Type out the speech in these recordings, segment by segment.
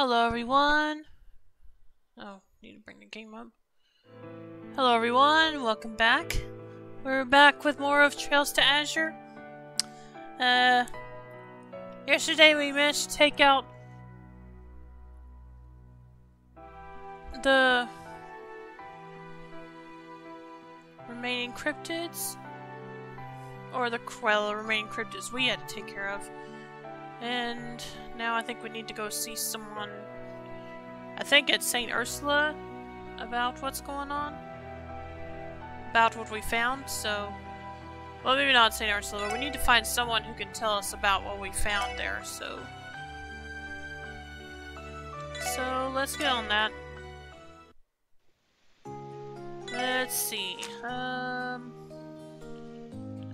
Hello everyone. Oh, need to bring the game up. Hello everyone, welcome back. We're back with more of Trails to Azure. Yesterday we managed to take out the remaining cryptids. Or the remaining cryptids we had to take care of. And now I think we need to go see someone, I think it's St. Ursula, about what's going on. About what we found, so... Well, maybe not St. Ursula, but we need to find someone who can tell us about what we found there, so... So, let's get on that. Let's see,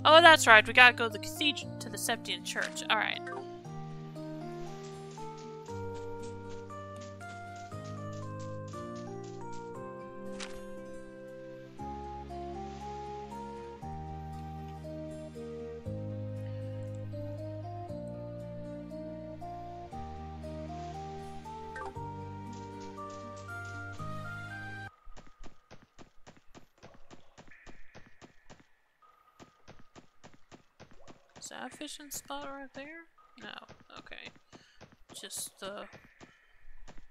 Oh, that's right, we gotta go to the cathedral, to the Septian Church, alright. Is that a fishing spot right there? No. Okay. Just the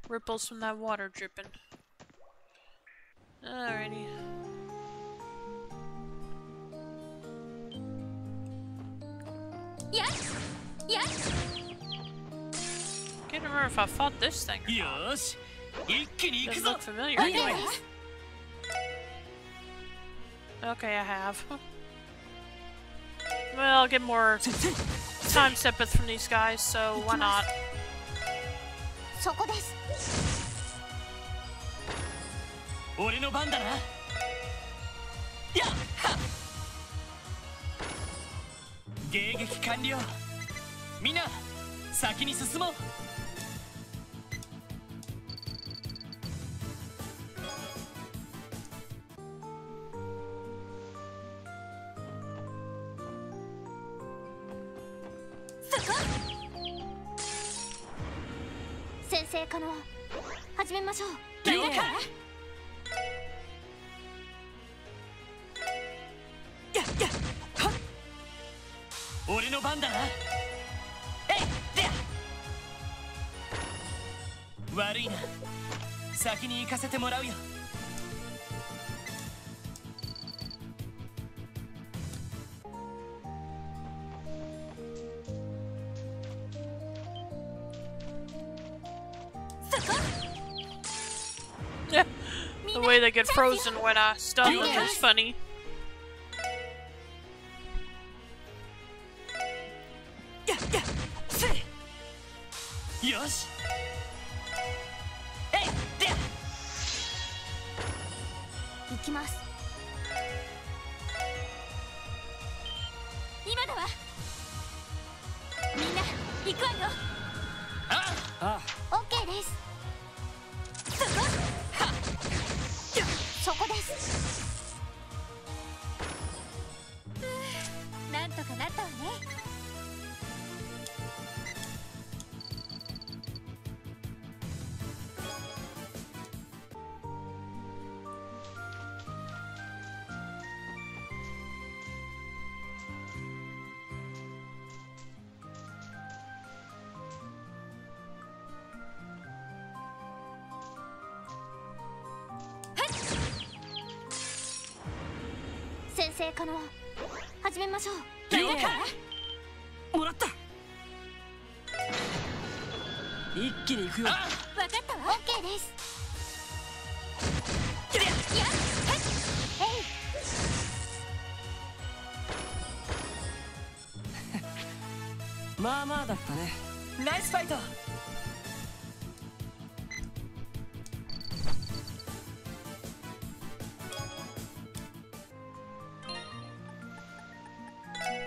ripples from that water dripping. Alrighty. Yes. Yes. Can't remember if I fought this thing or not. Doesn't look familiar anyway. Okay, I have. Well, I'll get more time steppeth from these guys, so why not? The way they get frozen when I stun them is funny.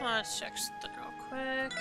Let's check something real quick.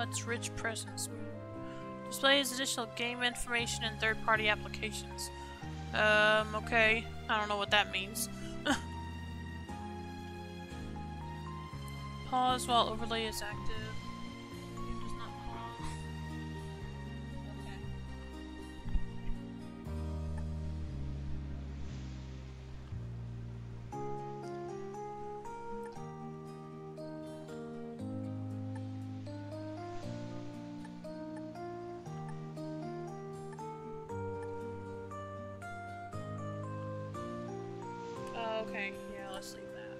What's rich presence? Displays additional game information and third-party applications. Okay. I don't know what that means. Pause while overlay is active. Game does not pause. Okay, yeah, let's leave that.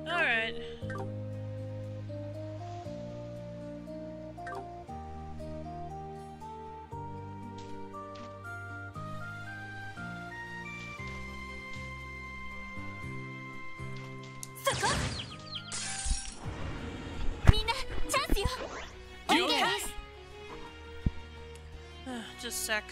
Alright. Just a sec.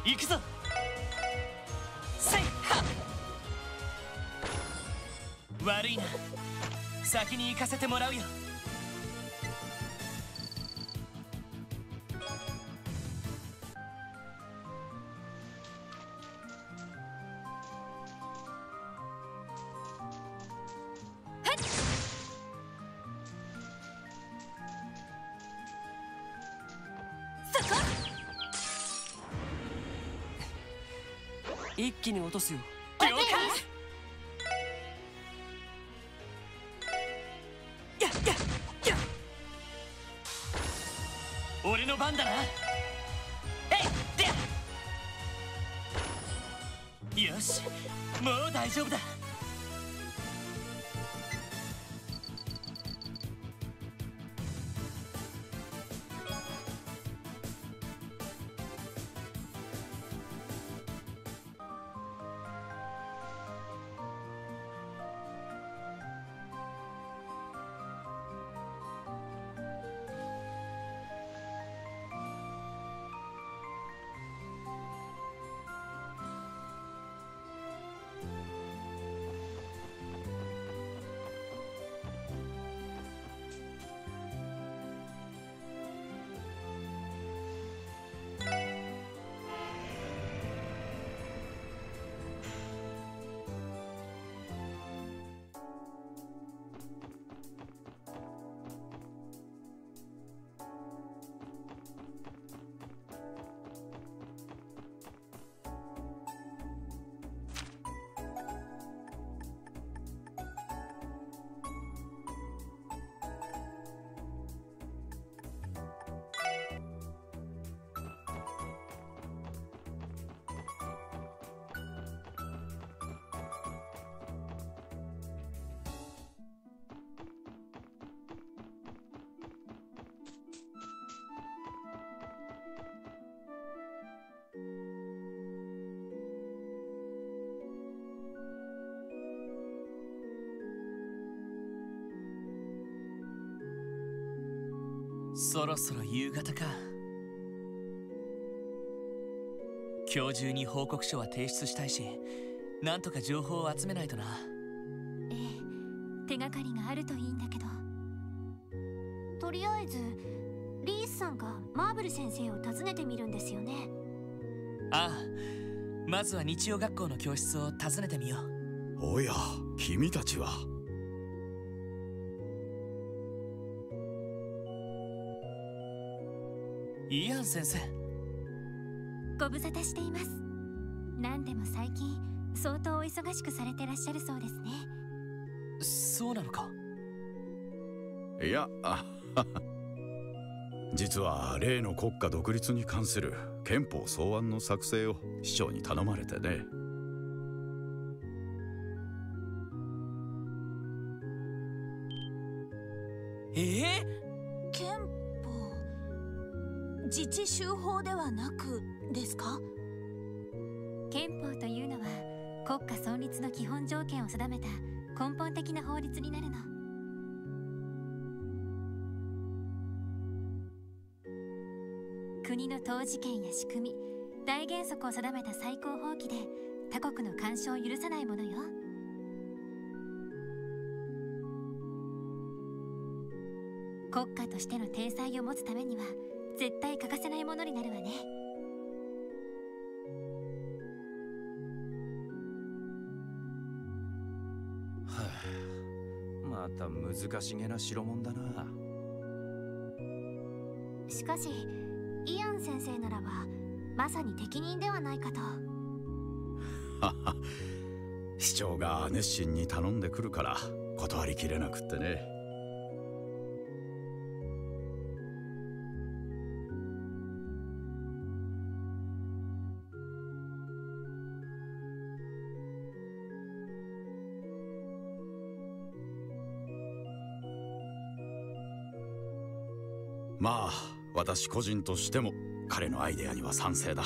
行くぞ。せいは。悪いな。先に行かせてもらうよ。一気に落とすよ。了解。俺の番だな。よし、もう大丈夫だ。そろそろ夕方か。今日中に報告書は提出したいし、なんとか情報を集めないとな。ええ、手がかりがあるといいんだけど。とりあえずリースさんがマーブル先生を訪ねてみるんですよね。ああ、まずは日曜学校の教室を訪ねてみよう。おや、君たちは。イアン先生。ご無沙汰しています。なんでも最近相当お忙しくされてらっしゃるそうですね。そうなのか。いや、実は例の国家独立に関する憲法草案の作成を市長に頼まれてね。憲法、自治州法ではなくですか？憲法というのは国家存立の基本条件を定めた根本的な法律になるの。国の統治権や仕組み、大原則を定めた最高法規で他国の干渉を許さないものよ。国家としての体裁を持つためには絶対欠かせないものになるわね。はあ、また難しげな代物だな。しかしイアン先生ならばまさに適任ではないかと。市長が熱心に頼んでくるから断りきれなくってね。まあ、私個人としても彼のアイデアには賛成だ。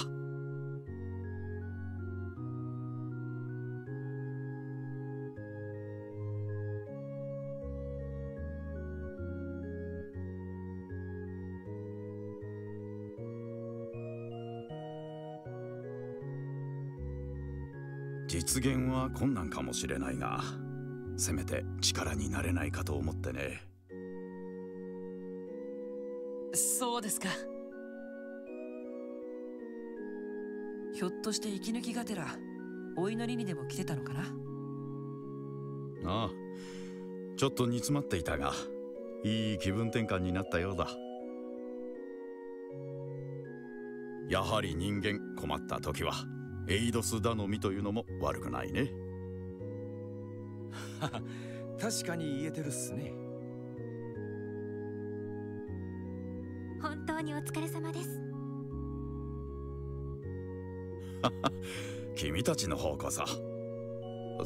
実現は困難かもしれないが、せめて力になれないかと思ってね。そうですか。ひょっとして息抜きがてらお祈りにでも来てたのかな。ああ、ちょっと煮詰まっていたが、いい気分転換になったようだ。やはり人間困った時はエイドス頼みというのも悪くないね。確かに言えてるっすね。当にお疲れ様です。君たちの方こそ。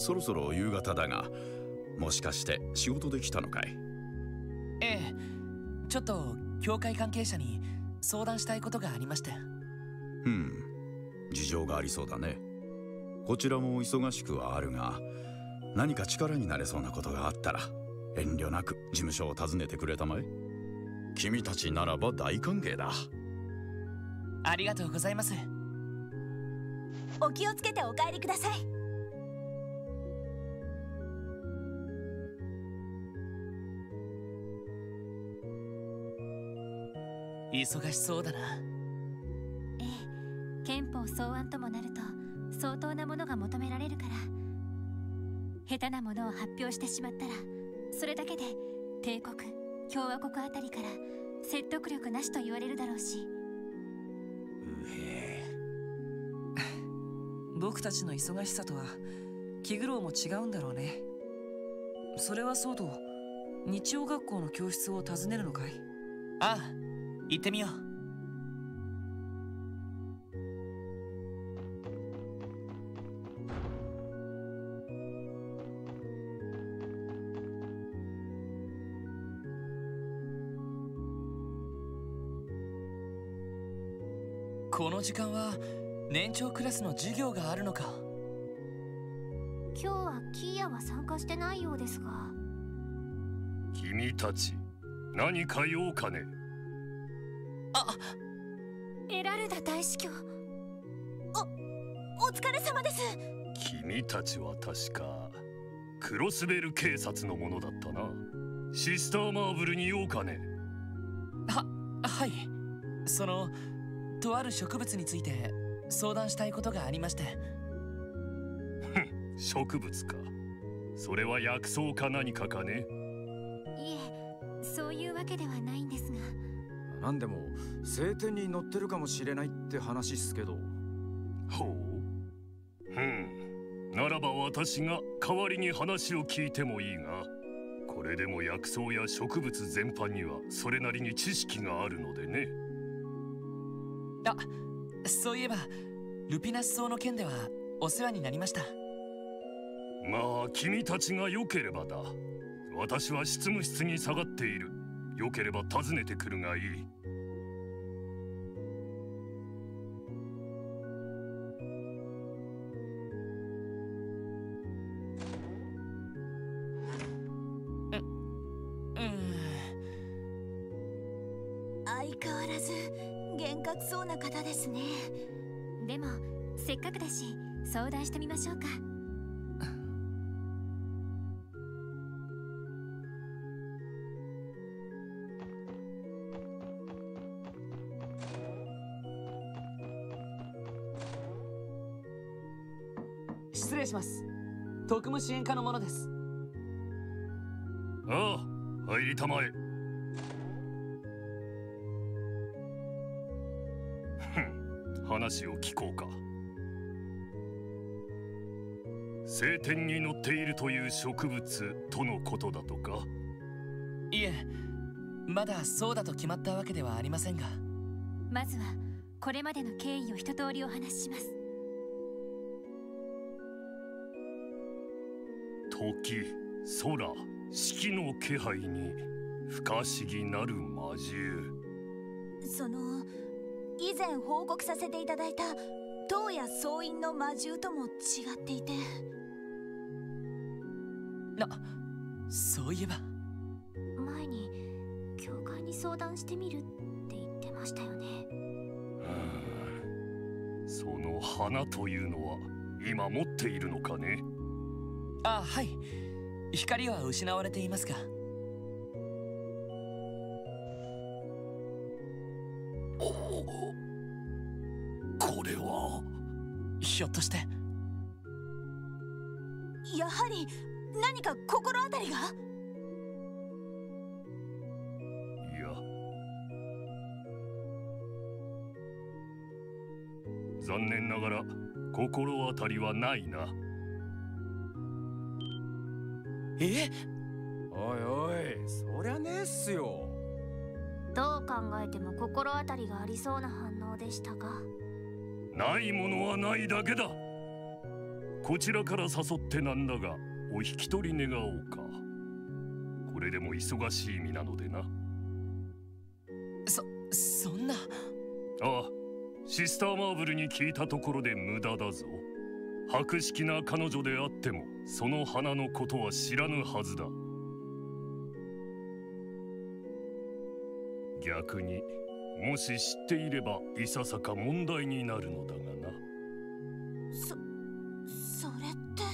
そろそろ夕方だが、もしかして仕事で来たのかい？ええ、ちょっと教会関係者に相談したいことがありまして。事情がありそうだね。こちらも忙しくはあるが、何か力になれそうなことがあったら遠慮なく事務所を訪ねてくれたまえ。君たちならば大歓迎だ。ありがとうございます。お気をつけてお帰りください。忙しそうだな。ええ、憲法草案ともなると相当なものが求められるから、下手なものを発表してしまったらそれだけで帝国、共和国あたりから説得力なしと言われるだろうし。僕たちの忙しさとは気苦労も違うんだろうね。それはそうと、日曜学校の教室を訪ねるのかい？ああ、行ってみよう。この時間は年長クラスの授業があるのか。今日はキーヤは参加してないようですが。君たち何か用かね？あ、エラルダ大司教。お疲れ様です。君たちは確かクロスベル警察のものだったな。シスターマーブルに用かね？はい。とある植物について相談したいことがありまして。植物か。それは薬草か何かかね？いえ、そういうわけではないんですが。なんでも聖典に載ってるかもしれないって話っすけど。ほう。ならば私が代わりに話を聞いてもいいが、これでも薬草や植物全般にはそれなりに知識があるのでね。あ、そういえばルピナス草の件ではお世話になりました。まあ君たちが良ければだ。私は執務室に下がっている。良ければ訪ねてくるがいい。相変わらず厳格そうな方ですね。でもせっかくだし相談してみましょうか。失礼します。特務支援課の者です。ああ、入りたまえ。話を聞こうか。聖典に載っているという植物とのことだとか？いえ、まだそうだと決まったわけではありませんが。まずはこれまでの経緯を一通りお話しします。時、空、四季の気配に不可思議なる魔獣。以前報告させていただいた塔や総員の魔獣とも違っていて。そういえば前に教会に相談してみるって言ってましたよね。その花というのは今持っているのかね？あ、はい。光は失われていますが。これはひょっとして。やはり何か心当たりが？いや、残念ながら心当たりはないな。え？おいおい、そりゃねえっすよ。どう考えても心当たりがありそうな反応でしたが。ないものはないだけだ。こちらから誘ってなんだが、お引き取り願おうか。これでも忙しい身なのでな。そんな。ああ、シスターマーブルに聞いたところで無駄だぞ。博識な彼女であってもその花のことは知らぬはずだ。逆にもし知っていればいささか問題になるのだがな。それって。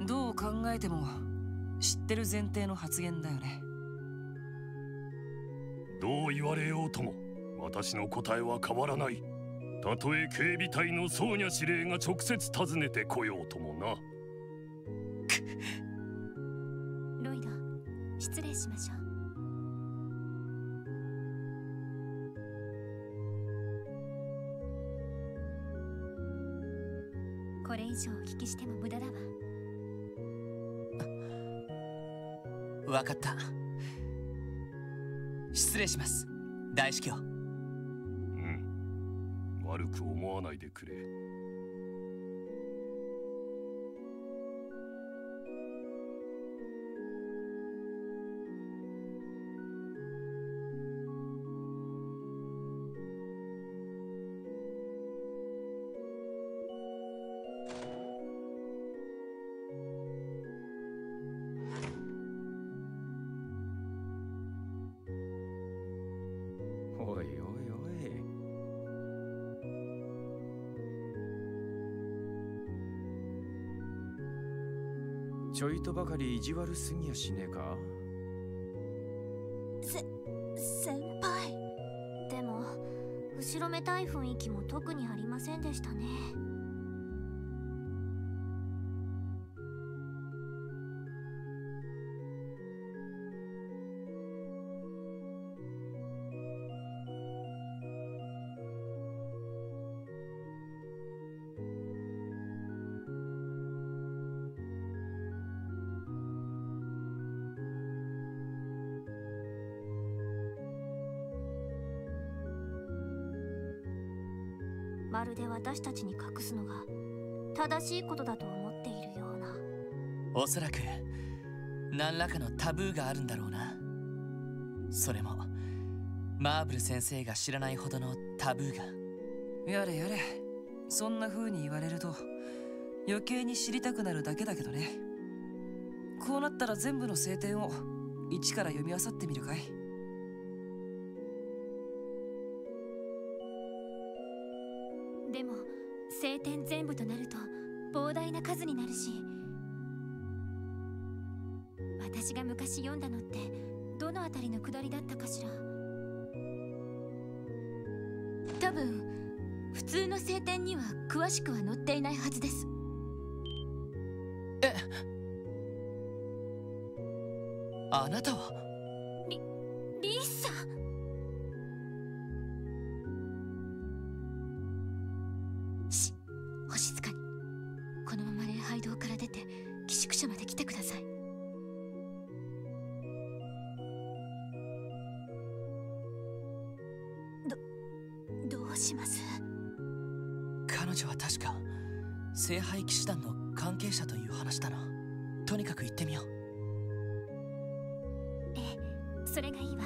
どう考えても知ってる前提の発言だよね。どう言われようとも私の答えは変わらない。たとえ警備隊のソーニャ司令が直接訪ねてこようともな。ロイド、失礼しましょう。これ以上お聞きしても無駄だわ。わかった。失礼します、大司教。悪く思わないでくれ。おいおいおい。ちょいとばかり意地悪すぎやしねえか。先輩。でも後ろめたい雰囲気も特にありませんでしたね。まるで私たちに隠すのが正しいことだと思っているような。おそらく何らかのタブーがあるんだろうな。それもマーブル先生が知らないほどのタブーが。やれやれ、そんな風に言われると余計に知りたくなるだけだけどね。こうなったら全部の聖典を一から読み漁ってみるかい。でも聖典全部となると膨大な数になるし、私が昔読んだのってどのあたりのくだりだったかしら。多分普通の聖典には詳しくは載っていないはずです。あなたはリーサ。お静かに。このまま礼拝堂から出て寄宿舎まで来てください。どうします？彼女は確か聖杯騎士団の関係者という話だな。とにかく行ってみよう。ええ、それがいいわ。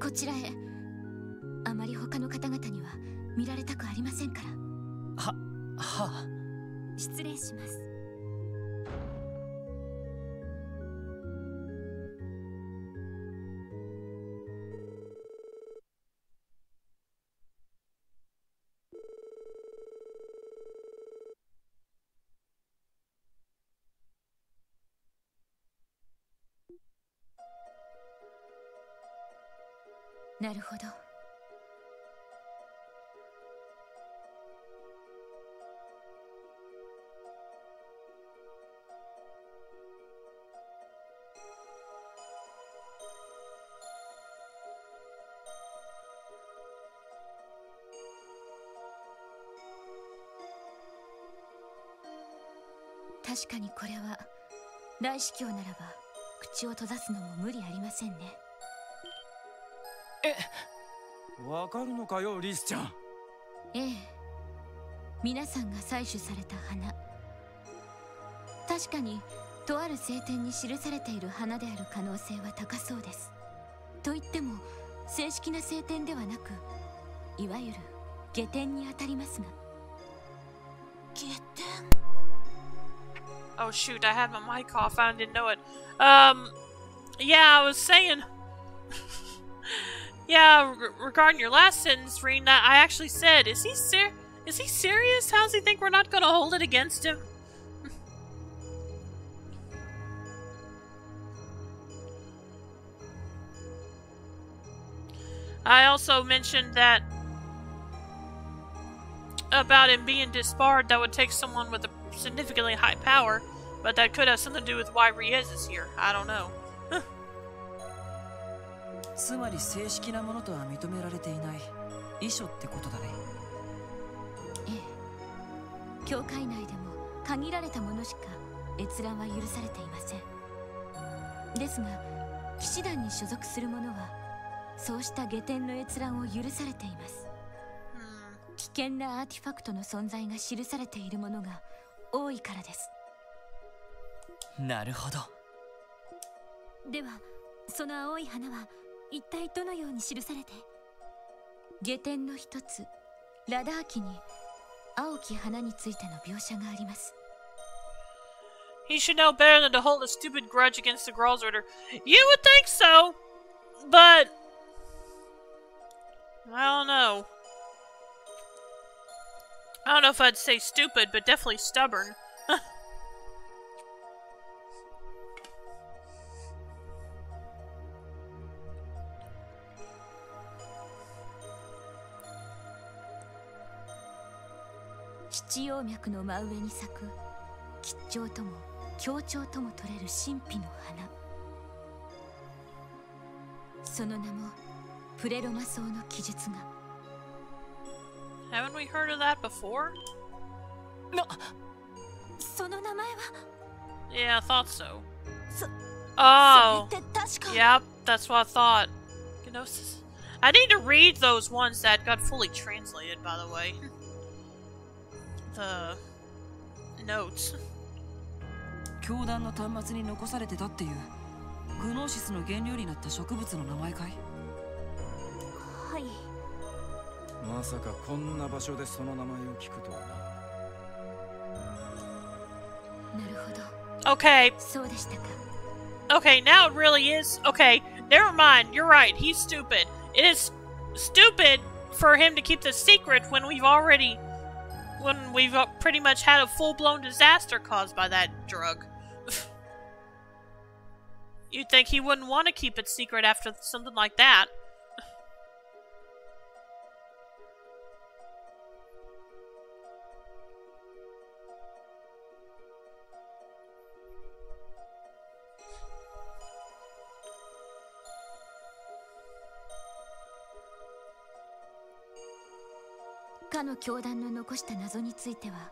こちらへ。あまり他の方々には見られたくありませんから。はあ。失礼します。なるほど。確かにこれは大司教ならば口を閉ざすのも無理ありませんね。わかるのかよリスちゃん。ええ、皆さんが採取された花、確かにとある聖典に記されている花である可能性は高そうです。と言っても正式な聖典ではなく、いわゆる下典にあたりますが。下典。 Oh shoot, I had my mic off, I didn't know it. Yeah, I was saying... Yeah, regarding your last sentence, Rena, I actually said, is he serious? How does he think we're not gonna hold it against him? I also mentioned that about him being disbarred, that would take someone with a significantly high power, but that could have something to do with why Riez is here. I don't know. つまり正式なものとは認められていない遺書ってことだね。ええ、教会内でも限られたものしか閲覧は許されていません。ですが騎士団に所属する者はそうした下典の閲覧を許されています。危険なアーティファクトの存在が記されているものが多いからです。なるほど。ではその青い花は一体どのように記されて？下典の一つラダー記に青き花についての描写があります。 He should know better than to hold a stupid grudge against the Gralls Order. You would think so, but I don't know. I don't know if I'd say stupid, but definitely stubborn. 七葉脈の真上に咲く吉兆とも強調とも取れる神秘の花、その名もプレロマ草の記述が。 Haven't we heard of that before? その名前は Yeah, I thought so. そ Oh, れって確か yep, that's what I thought. Gnosis. I need to read those ones that got fully translated, by the way. The notes. 教団の端末に残されてたっていうグノーシスの原料になった植物の名前かい？はい。まさかこんな場所でその名前を聞くとはな。なるほど。 Okay, そうでしたか。 okay, now it really is. Okay, never mind. You're right. He's stupid. It is stupid for him to keep the secret when we've pretty much had a full-blown disaster caused by that drug. You'd think he wouldn't want to keep it secret after something like that. かの教団の残した謎については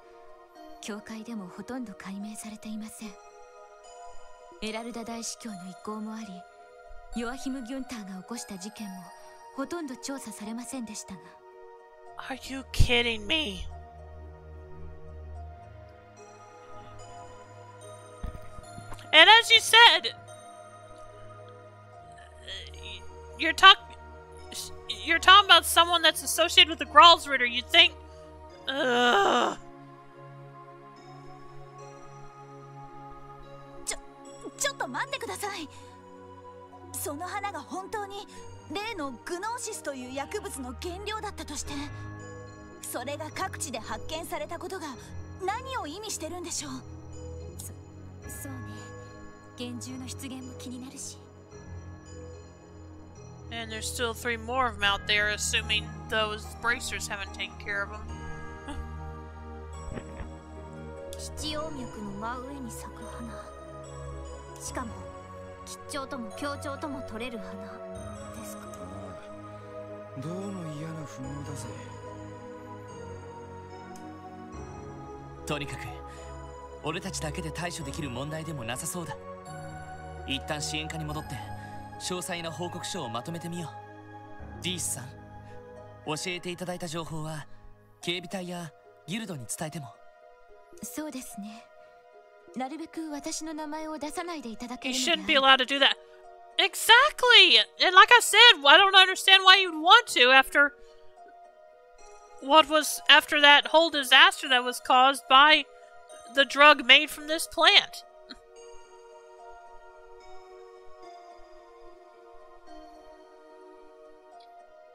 教会でもほとんど解明されていません。エラルダ大司教の意向もあり、ヨアヒム・ギュンターが起こした事件もほとんど調査されませんでしたが。 Are you kidding me? And as you said, you're talking about someone that's associated with the Gralsritter. You'd think... Ugh. ちょっと待ってください。その花が本当に例のグノーシスという薬物の原料だったとして、それが各地で発見されたことが何を意味してるんでしょう。そうね。厳重の出現も気になるし。And there's still 3 more of them out there, assuming those bracers haven't taken care of them. 七葉脈の真上に咲く花。しかも吉兆とも強兆とも取れる花ですか。どうも嫌な不毛だぜ。とにかく俺たちだけで対処できる問題でもなさそうだ。一旦支援課に戻って詳細な報告書をまとめてみよう。ディースさん、教えていただいた情報は警備隊やギルドに伝えても。そうですね。なるべく私の名前を出さないでいただけ You るので shouldn't be allowed to do that. Exactly! And like I said, I don't understand why you'd want to after after that whole disaster that was caused by the drug made from this plant.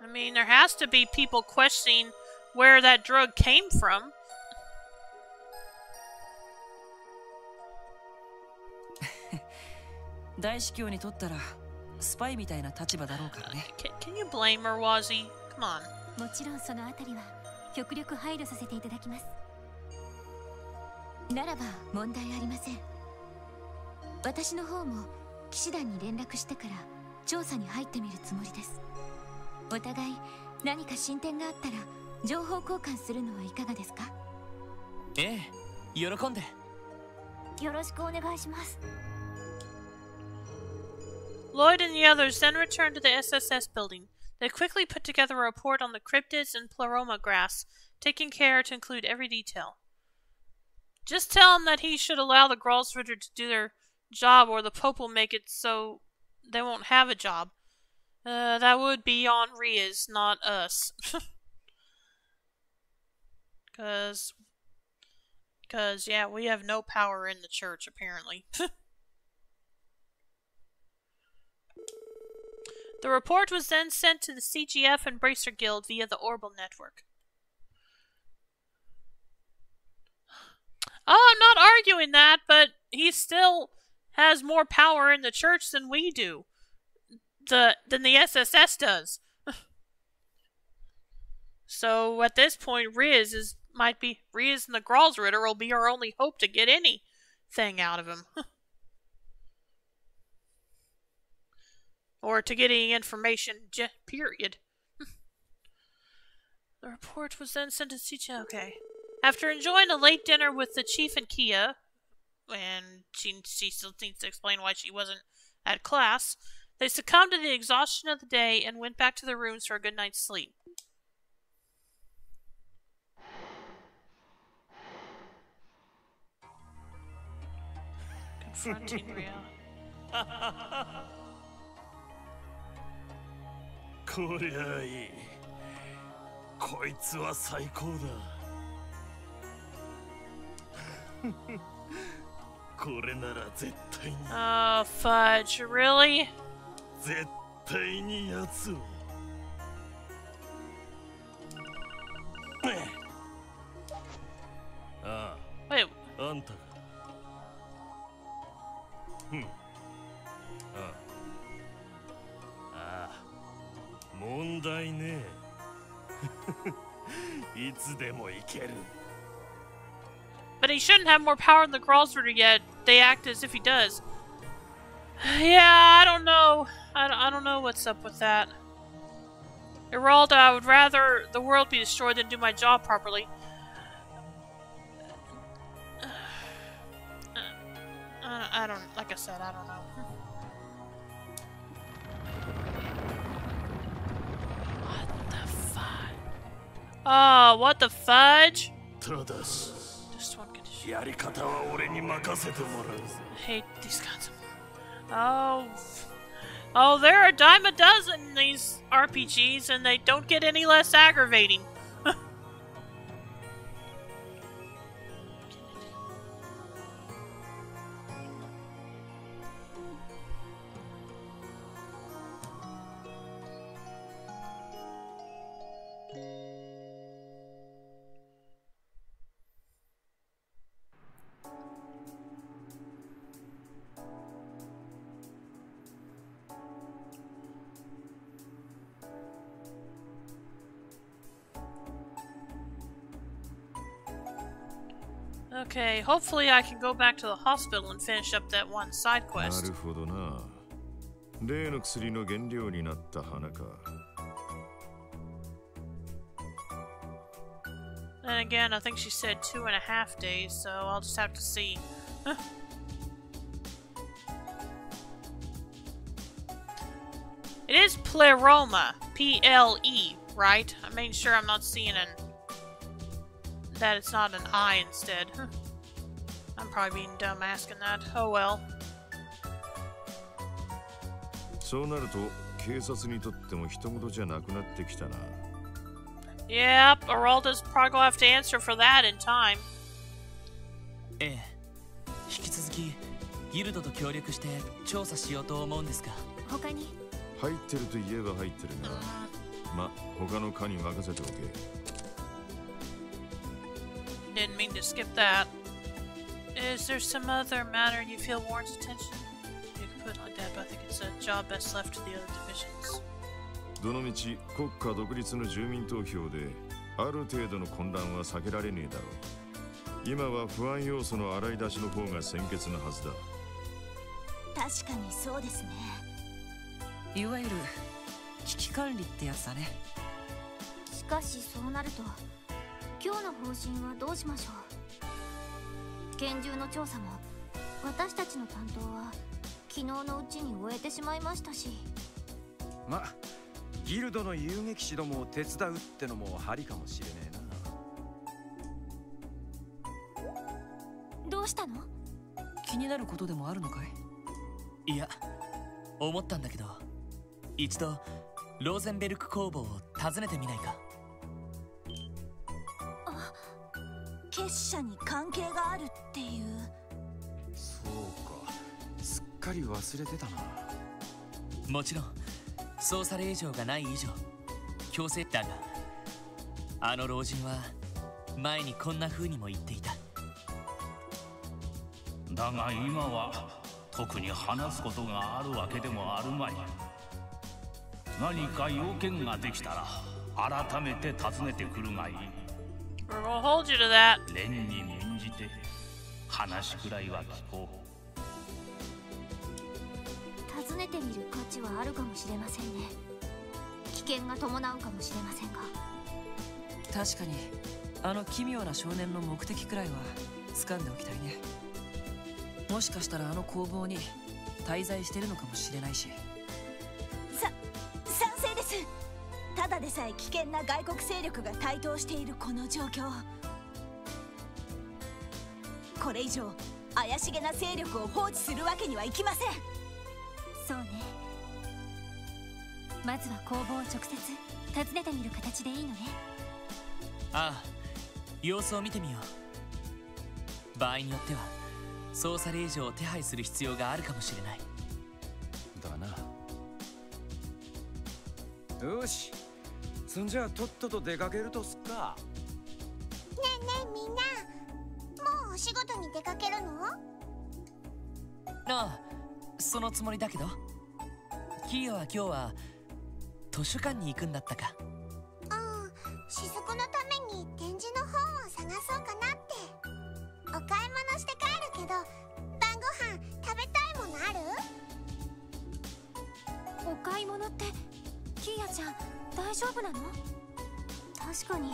I mean, there has to be people questioning where that drug came from. 大司教にとったらスパイみたいな立場だろうからね。Can you blame her, Wazzy? Come on. もちろんそのあたりは極力配慮させていただきます。ならば問題ありません。私の方も騎士団に連絡してから調査に入ってみるつもりです。お互い何か進展があったら情報交換するのはいかがですか？ええ、喜んで。よろしくお願いします。Lloyd and the others then returned to the SSS building. They quickly put together a report on the cryptids and pleroma grass, taking care to include every detail. Just tell him that he should allow the Gralsritter to do their job, or the Pope will make it so they won't have a job. That would be on Riaz, not us. Cause, yeah, we have no power in the church, apparently. The report was then sent to the CGF and Bracer Guild via the Orbal network. Oh, I'm not arguing that, but he still has more power in the church than we do. Than the SSS does. So at this point, Riaz and the Gralsritter will be our only hope to get anything out of him. Or to get any information, period. The report was then sent to CGF. Okay. After enjoying a late dinner with the chief and Kia, and she still needs to explain why she wasn't at class, they succumbed to the exhaustion of the day and went back to their rooms for a good night's sleep. Confronting reality. こりゃいい。こいつは最高だ。これなら絶対に。Oh, fudge, really? 絶対にやつを。ああ。Wait. あんたが。ああ。ああ。問題ねえ。いつでもいける。But he shouldn't have more power than the Gralsritter yet. They act as if he does. Yeah, I don't know. I don't know what's up with that. Geralda, I would rather the world be destroyed than do my job properly. I don't, like I said, I don't know. What the fudge? Oh, what the fudge? ただし、 Just one condition. やり方は俺に任せてもらうぜ。 Hate these kinds of... Oh, there are a dime a dozen these RPGs and they don't get any less aggravating. Okay, hopefully I can go back to the hospital and finish up that one side な quest. るほどな。例の薬の原料になった花か。Then again, I think she said 2.5 days, so I'll just have to see. It is pleroma, P-L-E, right? I'm making sure I'm not seeing that it's not an I instead. I'm probably being dumb asking that. Oh well. そうなると警察にとっても人事じゃなくなってきたな。Yep, Aralda's probably gonna have to answer for that in time. ええ、引き続きギルドと協力して調査しようと思うんですが。他に入ってると言えば入ってるが、ま、他の課に任せておけ。Didn't mean to skip that. Is there some other matter you feel warrants attention? You can put it like that, but I think it's a job best left to the other divisions. どのみち国家独立の住民投票である程度の混乱は避けられねえだろう。今は不安要素の洗い出しの方が先決なはずだ。確かにそうですね。いわゆる危機管理ってやつだね。しかしそうなると今日の方針はどうしましょう。拳銃の調査も私たちの担当は昨日のうちに終えてしまいましたし。ま、ギルドの遊撃士どもを手伝うってのもありかもしれねえな。どうしたの？気になることでもあるのかい？いや、思ったんだけど、一度ローゼンベルク工房を訪ねてみないか。あ、結社に関係があるっていう。そうか、すっかり忘れてたな。もちろん捜査令状がない以上強制だが、あの老人は前にこんな風にも言っていた。だが今は特に話すことがあるわけでもあるまい。何か要件ができたら改めて訪ねてくるがいい。 We're gonna hold you to that. 蓮に免じて話くらいは聞こう。訪ねてみる価値はあるかもしれませんね。危険が伴うかもしれませんが。確かにあの奇妙な少年の目的くらいは掴んでおきたいね。もしかしたらあの工房に滞在してるのかもしれないし。賛成です。ただでさえ危険な外国勢力が台頭しているこの状況、これ以上怪しげな勢力を放置するわけにはいきません。そうね。まずは工房を直接訪ねてみる形でいいのね。ああ、様子を見てみよう。場合によっては捜査令状を手配する必要があるかもしれない。だな。よし、そんじゃあとっとと出かけるとすっか。ねえねえみんな、もうお仕事に出かけるの？ああ、そのつもりだけど。キリオは今日は図書館に行くんだったか。雫のために展示の本を探そうかなって。お買い物して帰るけど、晩ご飯食べたいものある？お買い物ってキーヤちゃん大丈夫なの？確かに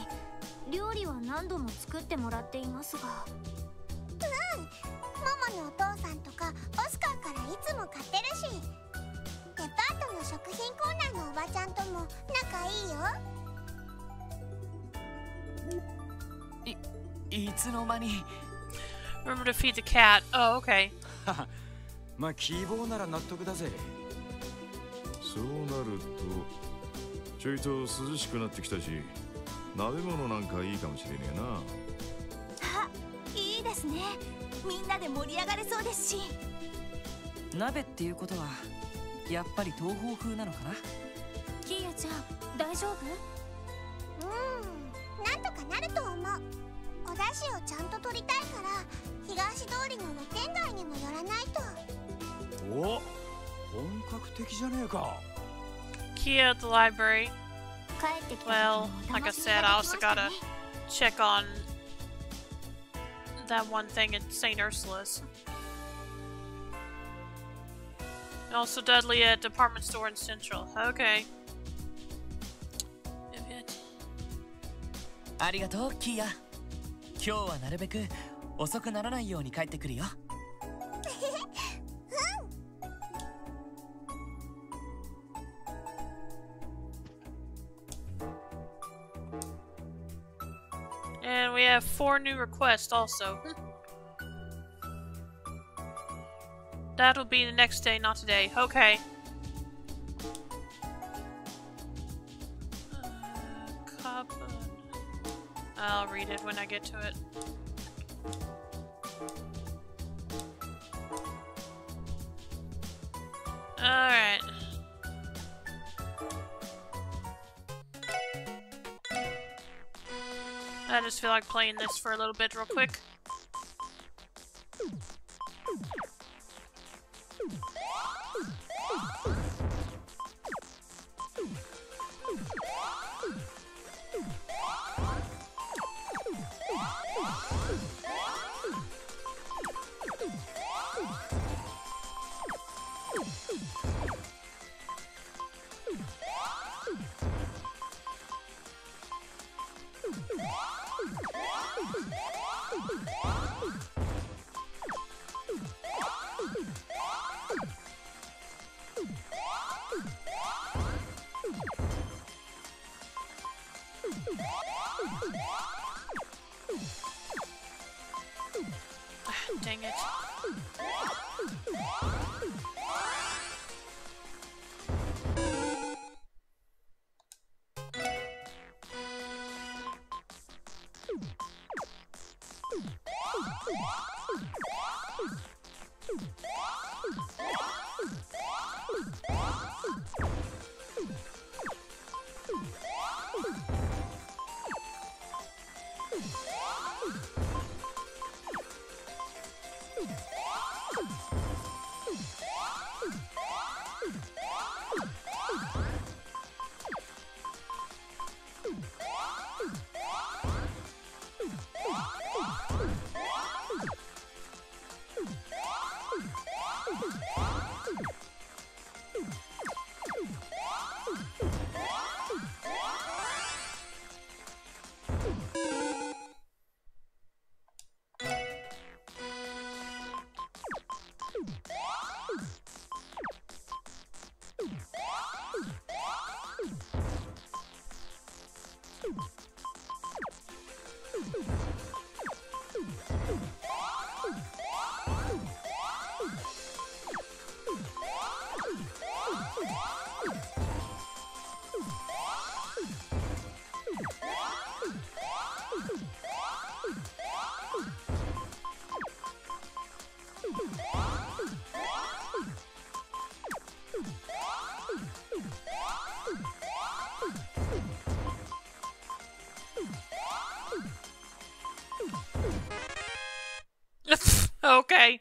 料理は何度も作ってもらっていますが。モモのお父さんとかオスカーからいつも買ってるし、デパートの食品コーナーのおばちゃんとも仲いいよ。いつの間に。 Remember to feed the cat. Oh, okay. まあ希望なら納得だぜ。そうなるとちょいと涼しくなってきたし、鍋物なんかいいかもしれねえな。あ、いいですね。みんなで盛り上がれそうですし。鍋っていうことはやっぱり東方風なのかな。キーヤちゃん大丈夫？なんとかなると思う。お出汁をちゃんと取りたいから東通りの露天街にも寄らないと。お、本格的じゃねえか。 Kia at the library. 帰ってきた Well, like I said, I also gotta check on that one thing at St. Ursula's. And also Dudley at department store in Central. Okay. ありがとうキーヤ。今日はなるべく遅くならないように帰ってくるよ。And we have 4 new requests also. That'll be the next day, not today. Okay. Cup. I'll read it when I get to it. Alright. I just feel like playing this for a little bit real quick. Dang it. Okay.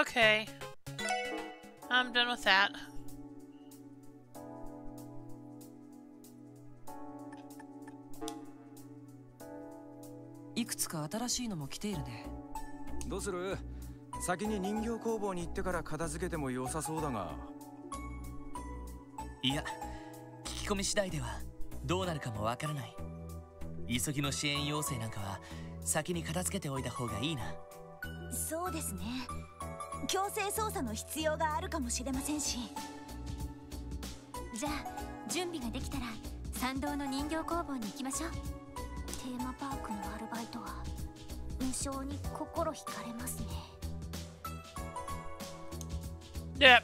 Okay. I'm done with that.いくつか新しいのも来ているね。どうする？先に人形工房に行ってから片付けても良さそうだが。いや、聞き込み次第ではどうなるかもわからない。急ぎの支援要請なんかは先に片付けておいた方がいいな。そうですね。強制操作の必要があるかもしれませんし。じゃあ準備ができたら参道の人形工房に行きましょう。テーマパークのアルバイトは無性に心惹かれますね。Yep.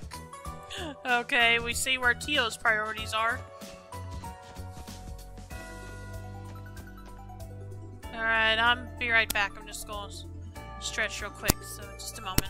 Okay, we see where Tio's priorities are. Alright, I'll be right back. I'm just gonna stretch real quick, so just a moment.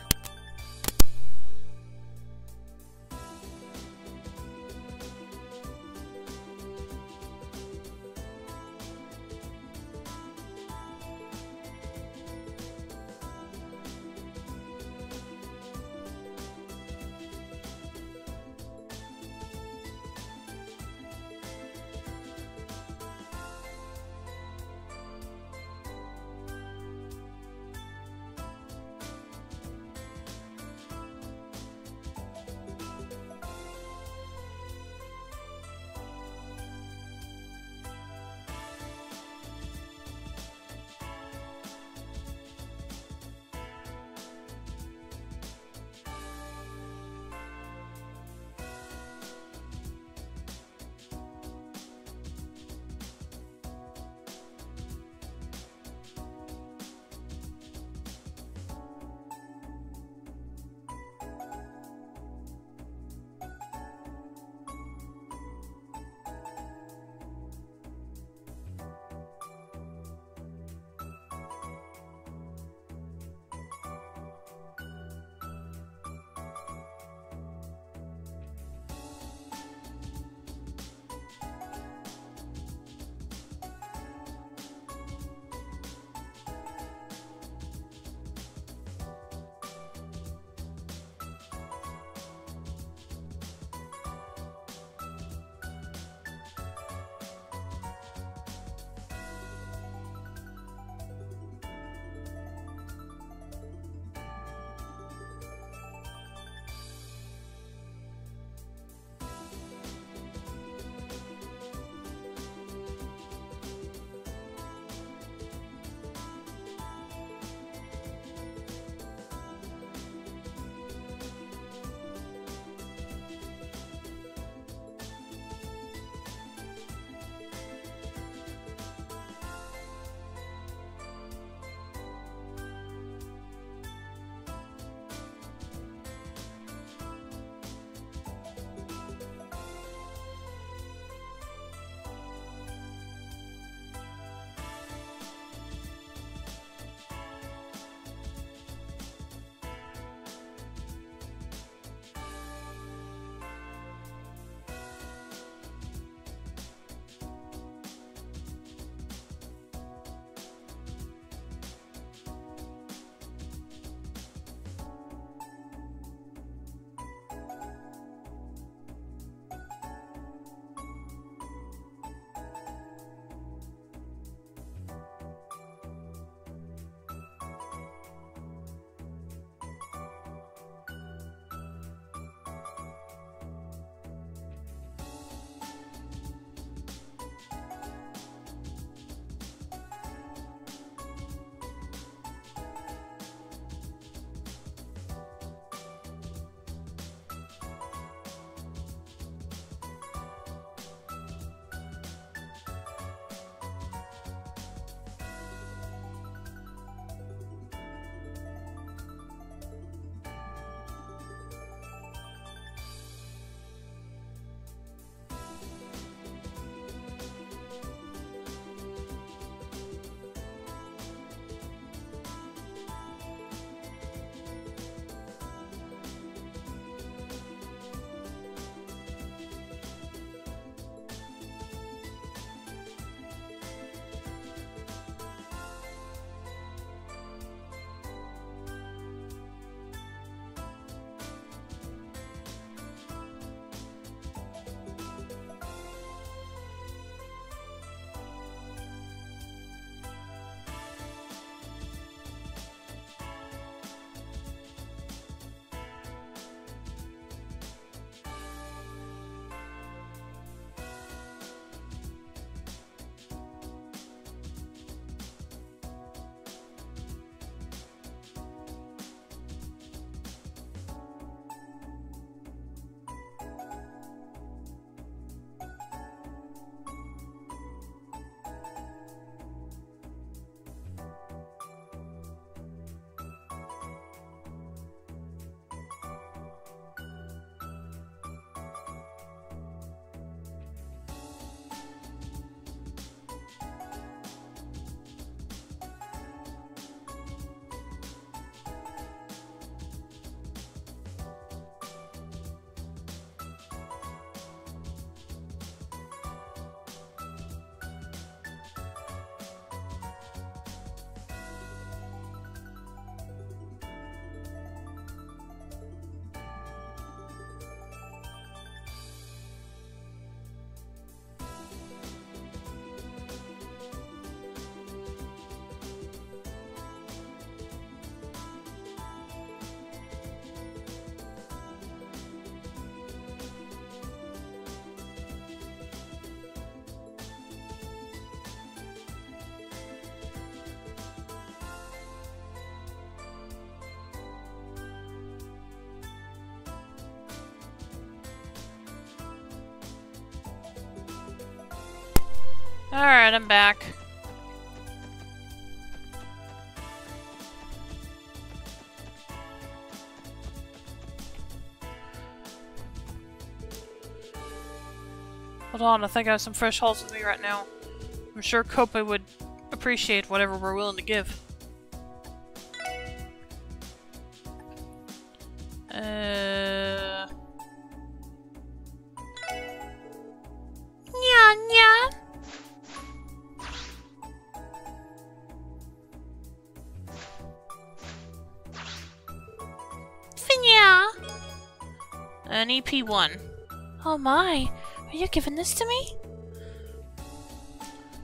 Alright, I'm back. Hold on, I think I have some fresh hulls with me right now. I'm sure Kope would appreciate whatever we're willing to give. Nya. Finya. An EP1. Oh my, are you giving this to me?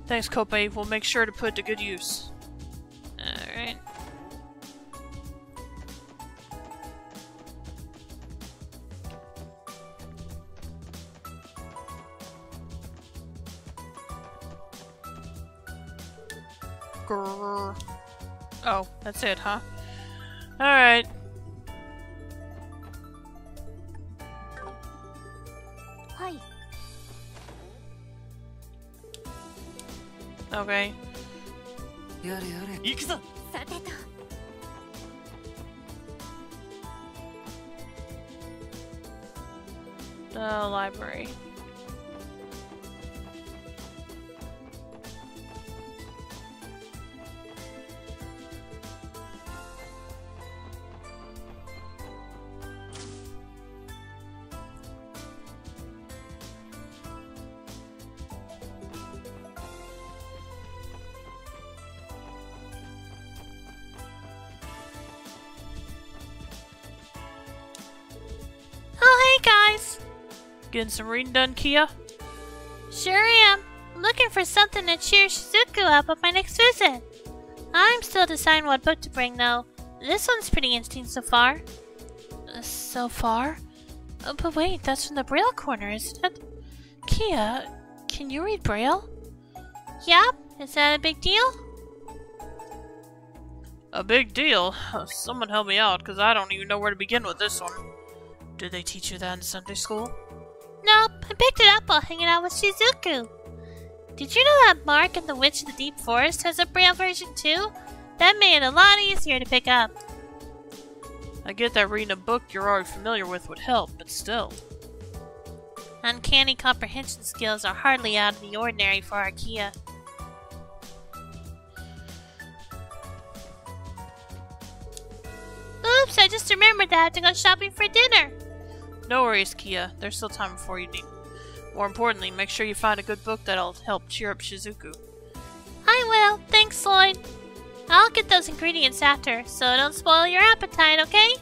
Thanks, Kope. We'll make sure to put it to good use. Alright. Grrr. Oh, that's it, huh? Alright. Hi. Okay. やれやれ。行くぞ。さてと。The library. Oh, hey guys! Getting some reading done, Kia? Sure am. I'm looking for something to cheer Shizuku up on my next visit. I'm still deciding what book to bring, though. This one's pretty interesting so far. So far? But wait, that's from the Braille corner, isn't it? Kia, can you read Braille? Yup. Is that a big deal? A big deal? Someone help me out, because I don't even know where to begin with this one. Did they teach you that in Sunday school? Nope. I picked it up while hanging out with Shizuku. Did you know that Mark and the Witch of the Deep Forest has a Braille version too? That made it a lot easier to pick up. I get that reading a book you're already familiar with would help, but still. Uncanny comprehension skills are hardly out of the ordinary for our Kia. Oops, I just remembered that I have to go shopping for dinner. No worries, Kia. There's still time before you need. More importantly, make sure you find a good book that'll help cheer up Shizuku. I will. Thanks, Lloyd. I'll get those ingredients after, so don't spoil your appetite, okay?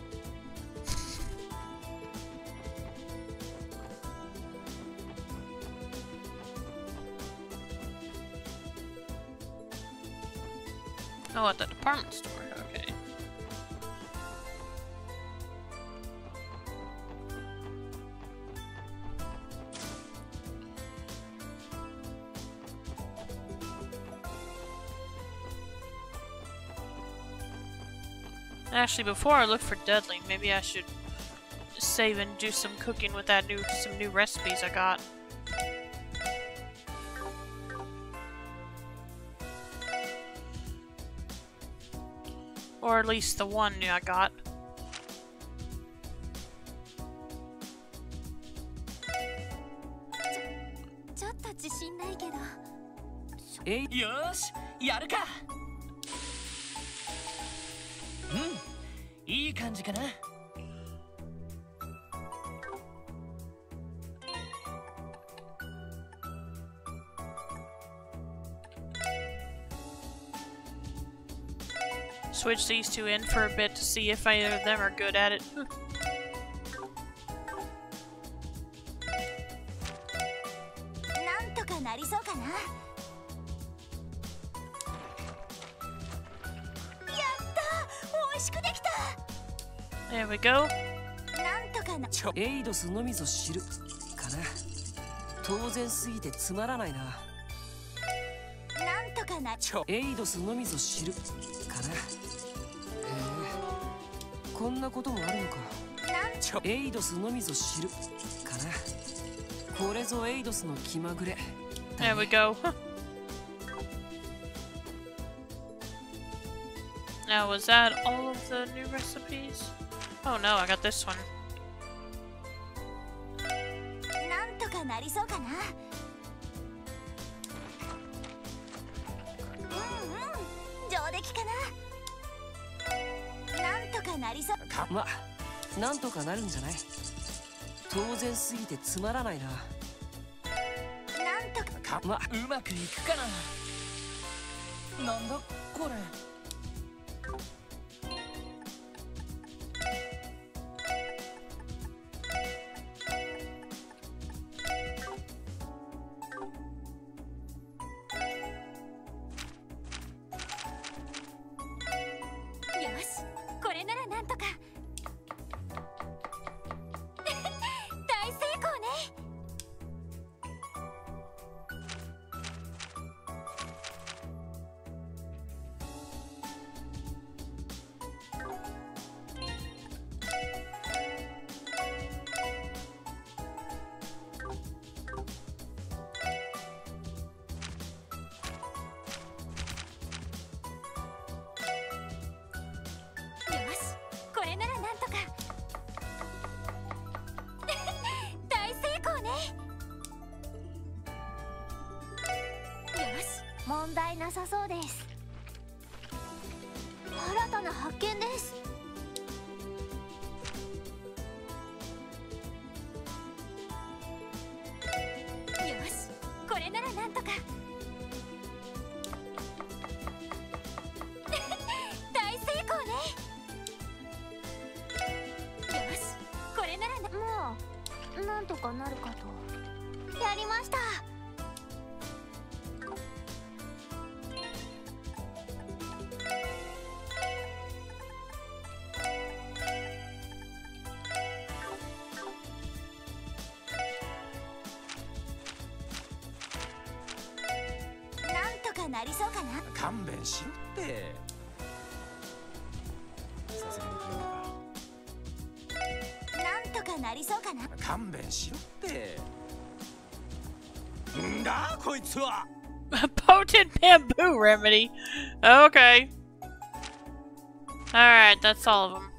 Oh, at the department store. Okay. Actually, before I look for Dudley, maybe I should save and do some cooking with that some new recipes I got. Or at least the one I got.よし、やるか。いい感じかな。Switch these two in for a bit to see if either of them are good at it. There we go. エイドスのみぞ知るかな。当然すぎてつまらないな。エイドスのみぞ知るかな。へえ、こんなこともあるのか。エイドスのみぞ知るかな。これぞエイドスの気まぐれ。There we go. Now, was that all of the new recipes? Oh no, I got this one. なんとかなりそうかな。上出来かな。なんとかなりそう。ま、なんとかなるんじゃない。当然すぎてつまらないな。なんとか。ま、うまくいくかな。なんだこれ。よし、これならなんとか。大成功ね。よし、これならなんとか。大成功ね。よし、問題なさそうです。新たな発見です。よし、これならなんとか。大成功ね。よし、これならもうなんとかなるかと。やりました。なんとかなりそうかな。勘弁しろって。さすがにこれなんとかなりそうかな。か。勘弁しろって。んだこいつは。A potent bamboo remedy. Okay. Alright, that's all of them.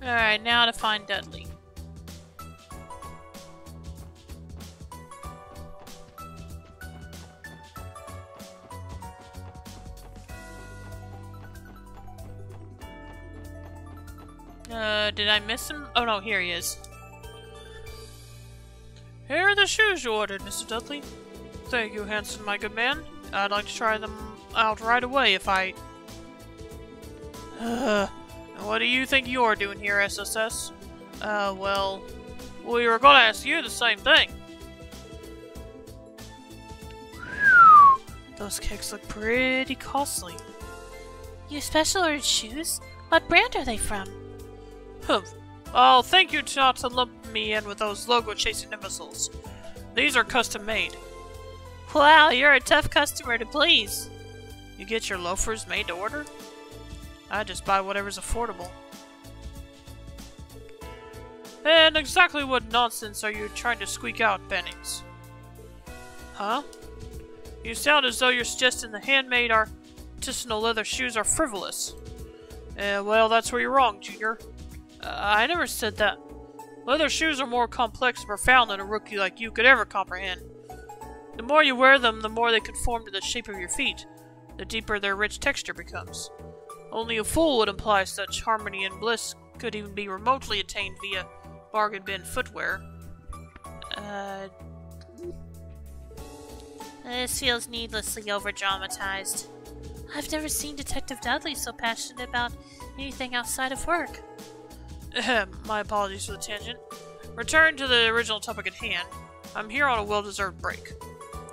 Alright, now to find Dudley. Did I miss him? Oh no, here he is. Here are the shoes you ordered, Mr. Dudley. Thank you, Hanson, my good man. I'd like to try them out right away if I... What do you think you're doing here, SSS? Well, we were gonna ask you the same thing. Those cakes look pretty costly. You special ordered shoes? What brand are they from? I'll thank you not to lump me in with those logo-chasing imbeciles. These are custom-made. Wow, you're a tough customer to please. You get your loafers made to order? I just buy whatever's affordable. And exactly what nonsense are you trying to squeak out, Bennings? Huh? You sound as though you're suggesting the handmade artisanal leather shoes are frivolous. Well, that's where you're wrong, Junior. I never said that. Leather shoes are more complex and profound than a rookie like you could ever comprehend. The more you wear them, the more they conform to the shape of your feet, the deeper their rich texture becomes. Only a fool would imply such harmony and bliss could even be remotely attained via bargain bin footwear. This feels needlessly over-dramatized. I've never seen Detective Dudley so passionate about anything outside of work. My apologies for the tangent. Return to the original topic at hand. I'm here on a well-deserved break,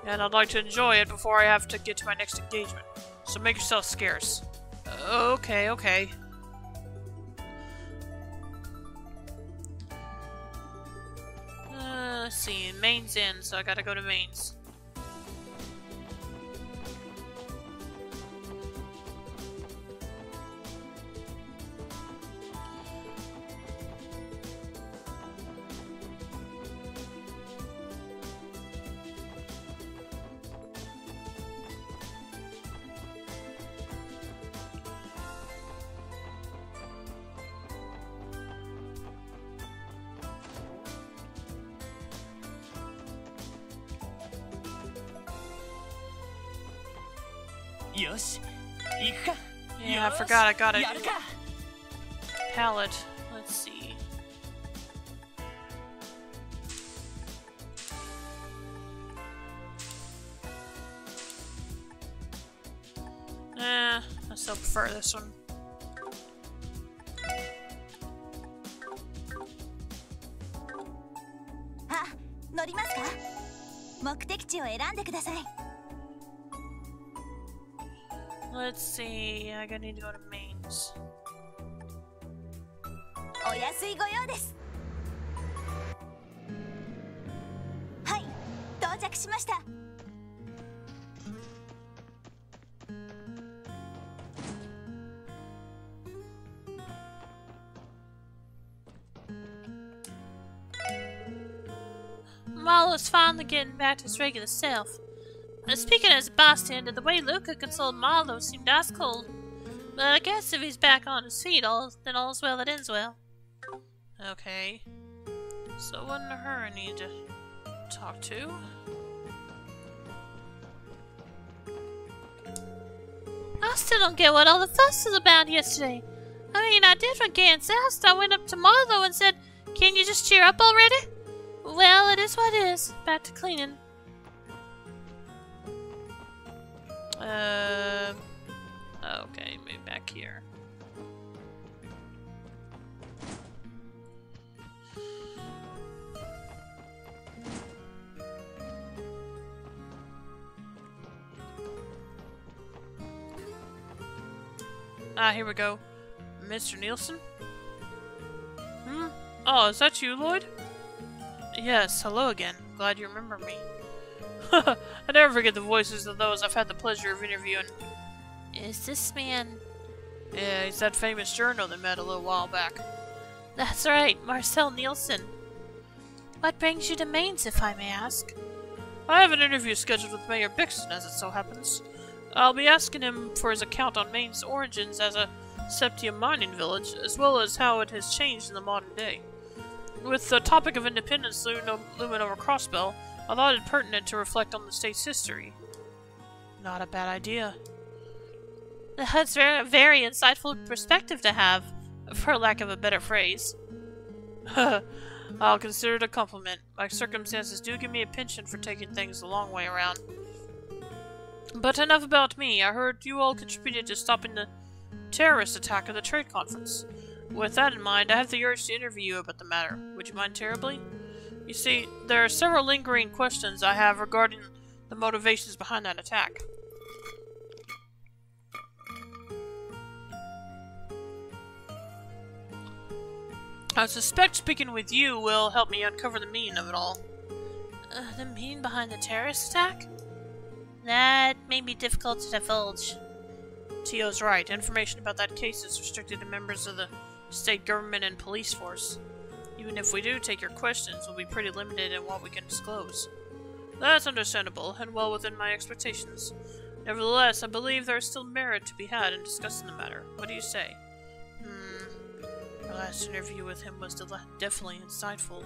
and I'd like to enjoy it before I have to get to my next engagement, so make yourself scarce. Okay. see, main's in, so I gotta go to mains. Yeah, I forgot I got a palette. Let's see. I still prefer this one. Ah, 乗りますか？目的地を選んでください。 Let's see, I need to go to mains. お安いご用です。はい、到着しました。Marlo's finally getting back to his regular self. Speaking as a bystander, the way Luca consoled Marlo seemed ice cold. But I guess if he's back on his feet, then all's well that ends well. Okay. So what in her I need to talk to? I still don't get what all the fuss was about yesterday. I mean, I did what Gans asked. I went up to Marlo and said, "Can you just cheer up already?" Well, it is what it is. Back to cleaning. Okay, maybe back here. Ah, here we go. Mr. Nielsen? Oh, is that you, Lloyd? Yes, hello again. Glad you remember me. I never forget the voices of those I've had the pleasure of interviewing. Is this man... Yeah, he's that famous journal that met a little while back. That's right, Marcel Nielsen. What brings you to Mainz, if I may ask? I have an interview scheduled with Mayor Bixton, as it so happens. I'll be asking him for his account on Maine's origins as a septium mining village, as well as how it has changed in the modern day. With the topic of independence looming over Crossbell, I thought it pertinent to reflect on the state's history. Not a bad idea. That's a very insightful perspective to have, for lack of a better phrase. I'll consider it a compliment. My circumstances do give me a penchant for taking things the long way around. But enough about me. I heard you all contributed to stopping the terrorist attack at the trade conference. With that in mind, I have the urge to interview you about the matter. Would you mind terribly? You see, there are several lingering questions I have regarding the motivations behind that attack. I suspect speaking with you will help me uncover the meaning of it all. The meaning behind the terrorist attack? That may be difficult to divulge. Tio's right. Information about that case is restricted to members of the state government and police force. Even if we do take your questions, we'll be pretty limited in what we can disclose. That's understandable, and well within my expectations. Nevertheless, I believe there is still merit to be had in discussing the matter. What do you say? Our last interview with him was definitely insightful.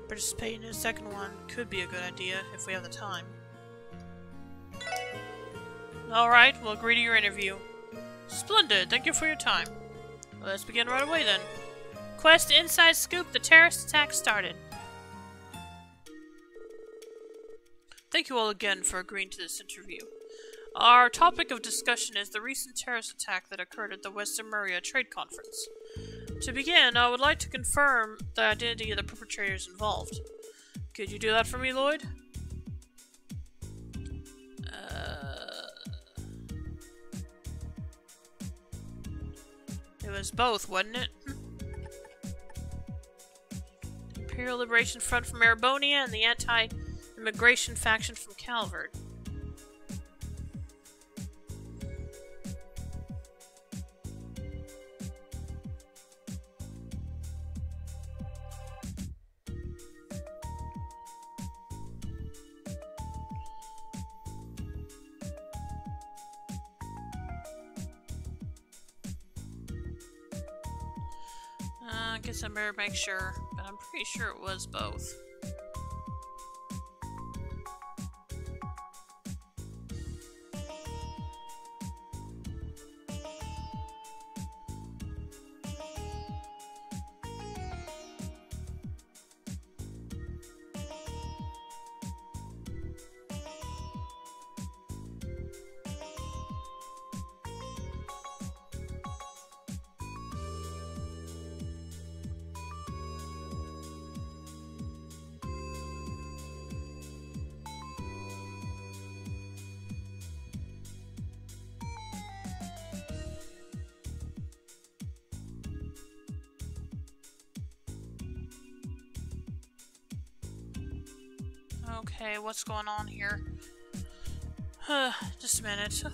Participating in a second one could be a good idea if we have the time. Alright, we'll agree to your interview. Splendid, thank you for your time. Let's begin right away then. Quest Inside Scoop, the terrorist attack started. Thank you all again for agreeing to this interview. Our topic of discussion is the recent terrorist attack that occurred at the Western Maria Trade Conference. To begin, I would like to confirm the identity of the perpetrators involved. Could you do that for me, Lloyd? It was both, wasn't it? Imperial Liberation Front from Erebonia and the anti-immigration faction from Calvert. I guess I better make sure, but I'm pretty sure it was both. Okay, what's going on here? Just a minute.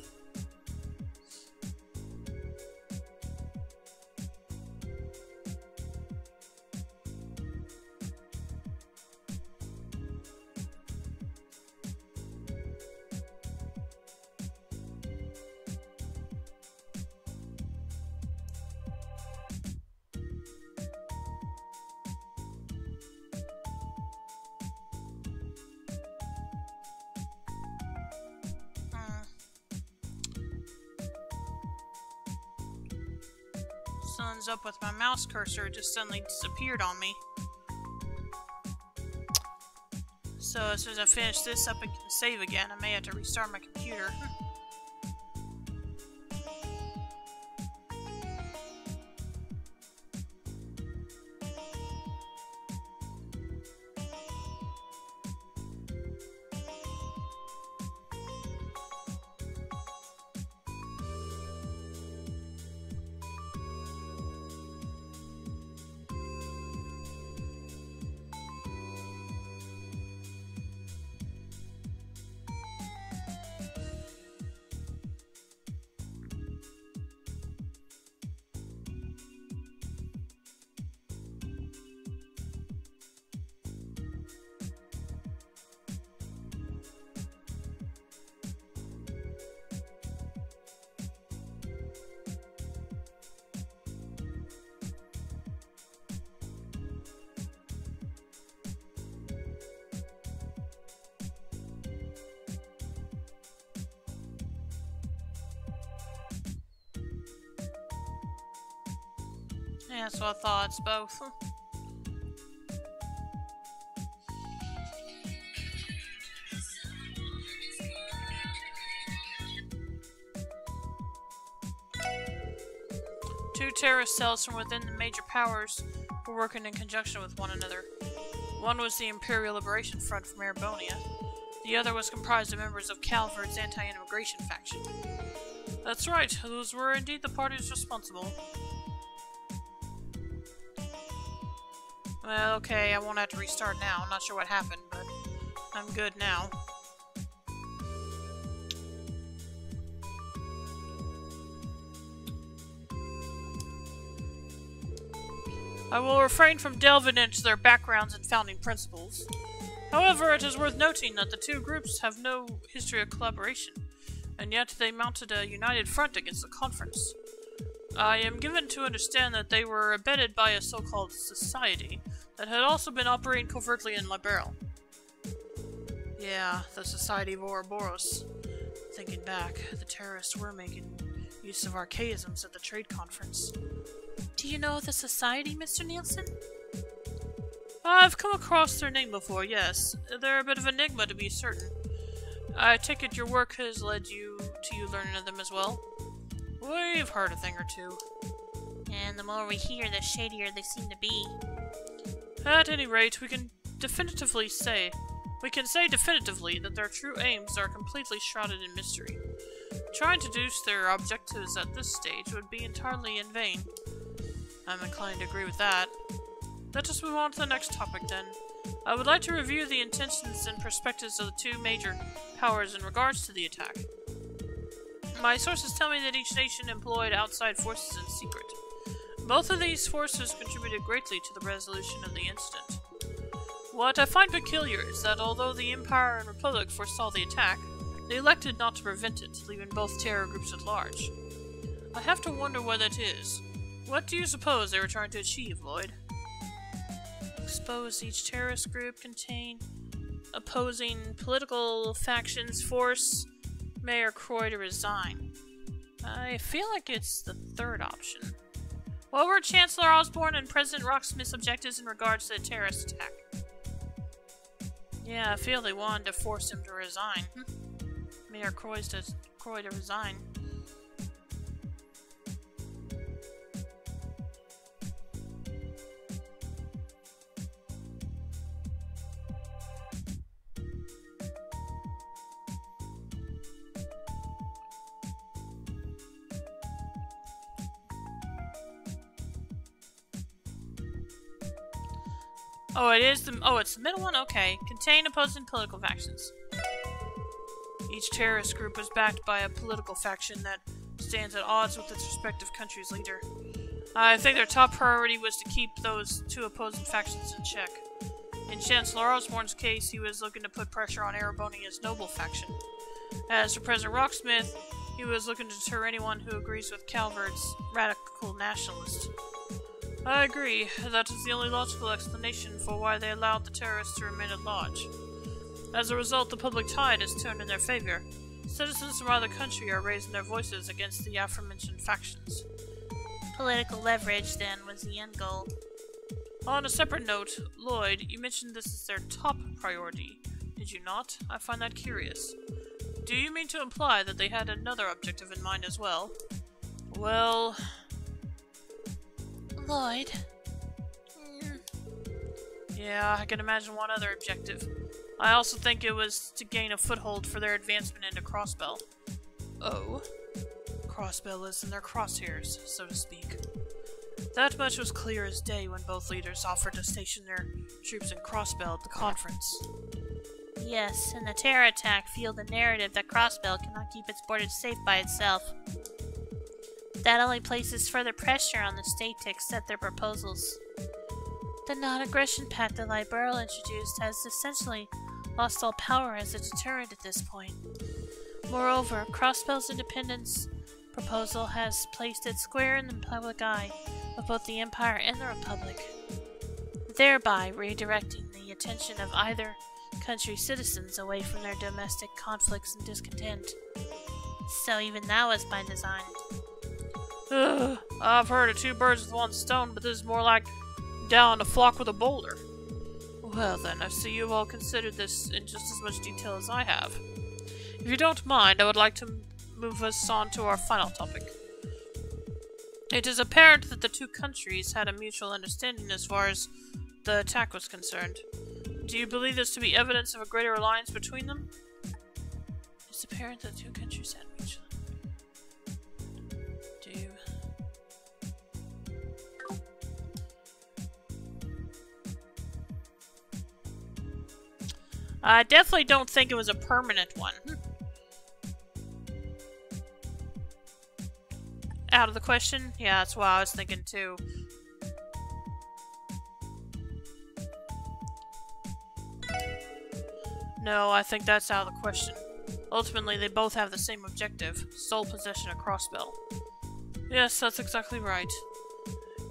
Something's up with my mouse cursor, it just suddenly disappeared on me. So as soon as I finish this up and can save again, I may have to restart my computer. Yeah, so I thought it's both. Two terrorist cells from within the major powers were working in conjunction with one another. One was the Imperial Liberation Front from Erebonia. The other was comprised of members of Calvert's anti-immigration faction. That's right, those were indeed the parties responsible. Well, okay, I won't have to restart now. I'm not sure what happened, but I'm good now. I will refrain from delving into their backgrounds and founding principles. However, it is worth noting that the two groups have no history of collaboration, and yet they mounted a united front against the conference. I am given to understand that they were abetted by a so-called society that had also been operating covertly in Liberal. Yeah, the Society of Ouroboros. Thinking back, the terrorists were making use of archaisms at the trade conference. Do you know the society, Mr. Nielsen? I've come across their name before, yes. They're a bit of an enigma, to be certain. I take it your work has led you to learning of them as well? We've heard a thing or two. And the more we hear, the shadier they seem to be. At any rate, we can say definitively that their true aims are completely shrouded in mystery. Trying to deduce their objectives at this stage would be entirely in vain. I'm inclined to agree with that. Let us move on to the next topic then. I would like to review the intentions and perspectives of the two major powers in regards to the attack. My sources tell me that each nation employed outside forces in secret. Both of these forces contributed greatly to the resolution of the incident. What I find peculiar is that although the Empire and Republic foresaw the attack, they elected not to prevent it, leaving both terror groups at large. I have to wonder what that is. What do you suppose they were trying to achieve, Lloyd? Expose each terrorist group, contain opposing political factions, force Mayor Croy to resign. I feel like it's the third option. What were Chancellor Osborne and President Rocksmith's objectives in regards to the terrorist attack? Yeah, I feel they wanted to force him to resign. Mayor Croy to resign. Oh, it's the middle one? Okay. Contain opposing political factions. Each terrorist group was backed by a political faction that stands at odds with its respective country's leader. I think their top priority was to keep those two opposing factions in check. In Chancellor Osborne's case, he was looking to put pressure on Erebonia's noble faction. As for President Rocksmith, he was looking to deter anyone who agrees with Calvert's radical nationalist. I agree. That is the only logical explanation for why they allowed the terrorists to remain at large. As a result, the public tide has turned in their favor. Citizens from other country are raising their voices against the aforementioned factions. Political leverage, then, was the end goal. On a separate note, Lloyd, you mentioned this is their top priority, did you not? I find that curious. Do you mean to imply that they had another objective in mind as well? Well... Lloyd? Yeah, I can imagine one other objective. I also think it was to gain a foothold for their advancement into Crossbell. Oh? Crossbell is in their crosshairs, so to speak. That much was clear as day when both leaders offered to station their troops in Crossbell at the conference. Yes, and the terror attack fueled the narrative that Crossbell cannot keep its borders safe by itself. That only places further pressure on the state to accept their proposals. The non-aggression pact that Liberal introduced has essentially lost all power as a deterrent at this point. Moreover, Crossbell's independence proposal has placed it square in the public eye of both the Empire and the Republic, thereby redirecting the attention of either country's citizens away from their domestic conflicts and discontent. So even that was by design. I've heard of two birds with one stone, but this is more like down a flock with a boulder. Well then, I see you've all considered this in just as much detail as I have. If you don't mind, I would like to move us on to our final topic. It is apparent that the two countries had a mutual understanding as far as the attack was concerned. Do you believe this to be evidence of a greater alliance between them? It's apparent that the two countries had mutual. Do you... I definitely don't think it was a permanent one. Out of the question? Yeah, that's what I was thinking too. No, I think that's out of the question. Ultimately, they both have the same objective, sole possession of Crossbell. Yes, that's exactly right.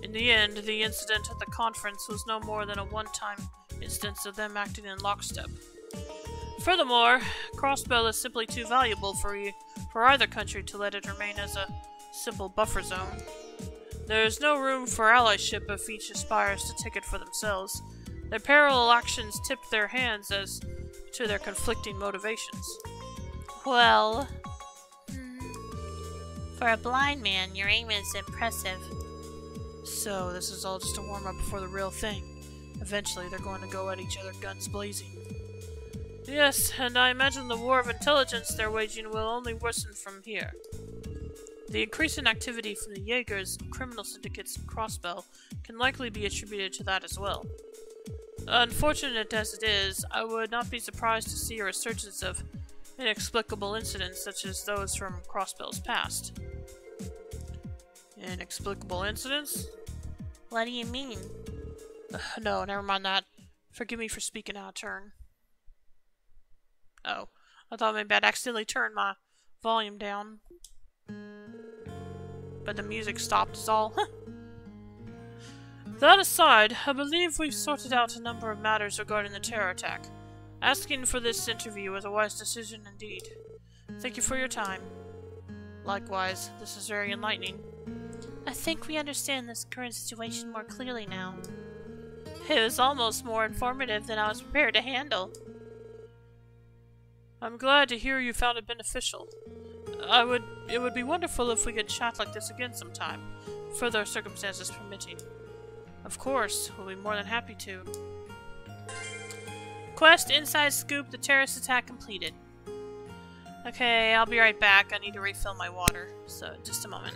In the end, the incident at the conference was no more than a one-time instance of them acting in lockstep. Furthermore, Crossbell is simply too valuable for either country to let it remain as a simple buffer zone. There is no room for allyship if each aspires to take it for themselves. Their parallel actions tip their hands as to their conflicting motivations. Well, for a blind man, your aim is impressive. So, this is all just a warm-up before the real thing. Eventually, they're going to go at each other guns blazing. Yes, and I imagine the war of intelligence they're waging will only worsen from here. The increase in activity from the Jaegers, criminal syndicates, and Crossbell can likely be attributed to that as well. Unfortunate as it is, I would not be surprised to see a resurgence of inexplicable incidents such as those from Crossbell's past. Inexplicable incidents? What do you mean? No, never mind that. Forgive me for speaking out of turn. Oh, I thought maybe I'd accidentally turned my volume down. But the music stopped is all. That aside, I believe we've sorted out a number of matters regarding the terror attack. Asking for this interview was a wise decision indeed. Thank you for your time. Likewise, this is very enlightening. I think we understand this current situation more clearly now. It was almost more informative than I was prepared to handle. I'm glad to hear you found it beneficial. It would be wonderful if we could chat like this again sometime, further circumstances permitting. Of course, we'll be more than happy to. Quest Inside Scoop, the terrorist attack completed. Okay, I'll be right back. I need to refill my water, so just a moment.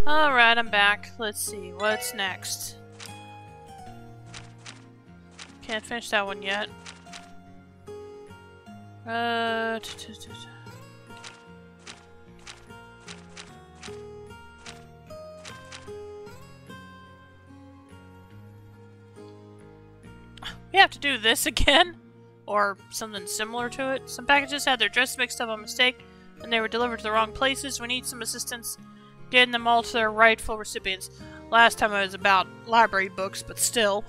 Alright, I'm back. Let's see, what's next? Can't finish that one yet. We have to do this again? Or something similar to it? Some packages had their address mixed up on mistake, and they were delivered to the wrong places. We need some assistance getting them all to their rightful recipients. Last time it was about library books, but still.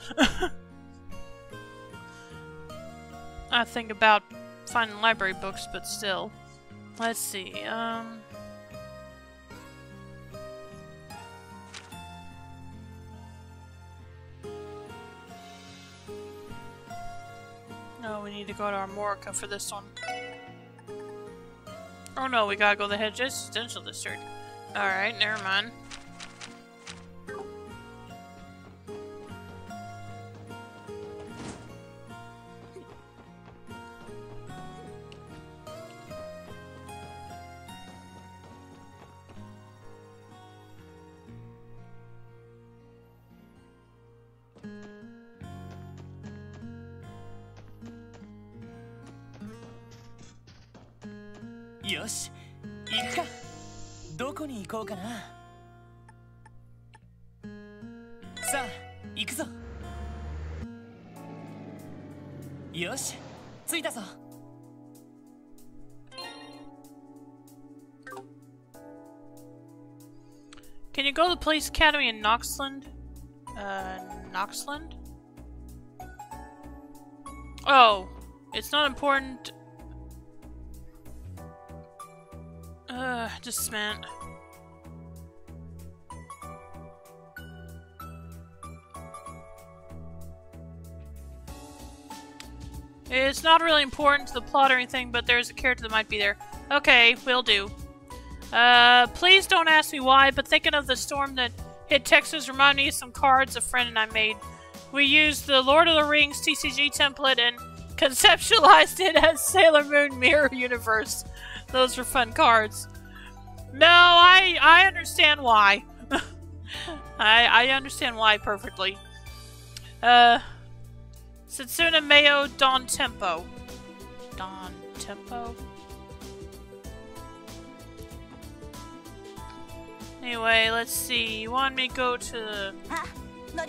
I think about finding library books, but still. Let's see, No, we need to go to Armorica for this one. Oh no, we gotta go to the Hedge Residential District. Alright, never mind.よし、行くか。どこに行こうかな。さあ、行くぞ。よし、着いたぞ。Can you go to the police academy in Noxland? Noxland? Oh, it's not important. Just a minute. It's not really important to the plot or anything, but there's a character that might be there. Okay, will do. Please don't ask me why, but thinking of the storm that hit Texas reminded me of some cards a friend and I made. We used the Lord of the Rings TCG template and conceptualized it as Sailor Moon Mirror Universe. Those were fun cards. No, I understand why. I understand why perfectly. Setsuna Mayo Don Tempo. Don Tempo? Anyway, let's see. You want me to go to... Can I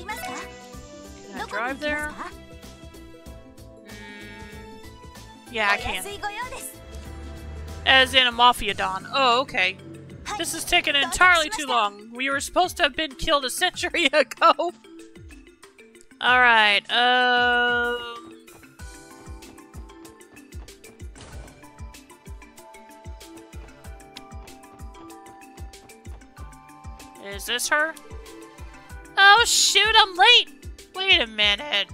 drive there? Yeah, I can. As in a Mafia Don. Oh, okay. This is taking entirely too long. We were supposed to have been killed a century ago. Alright, is this her? Oh shoot, I'm late! Wait a minute.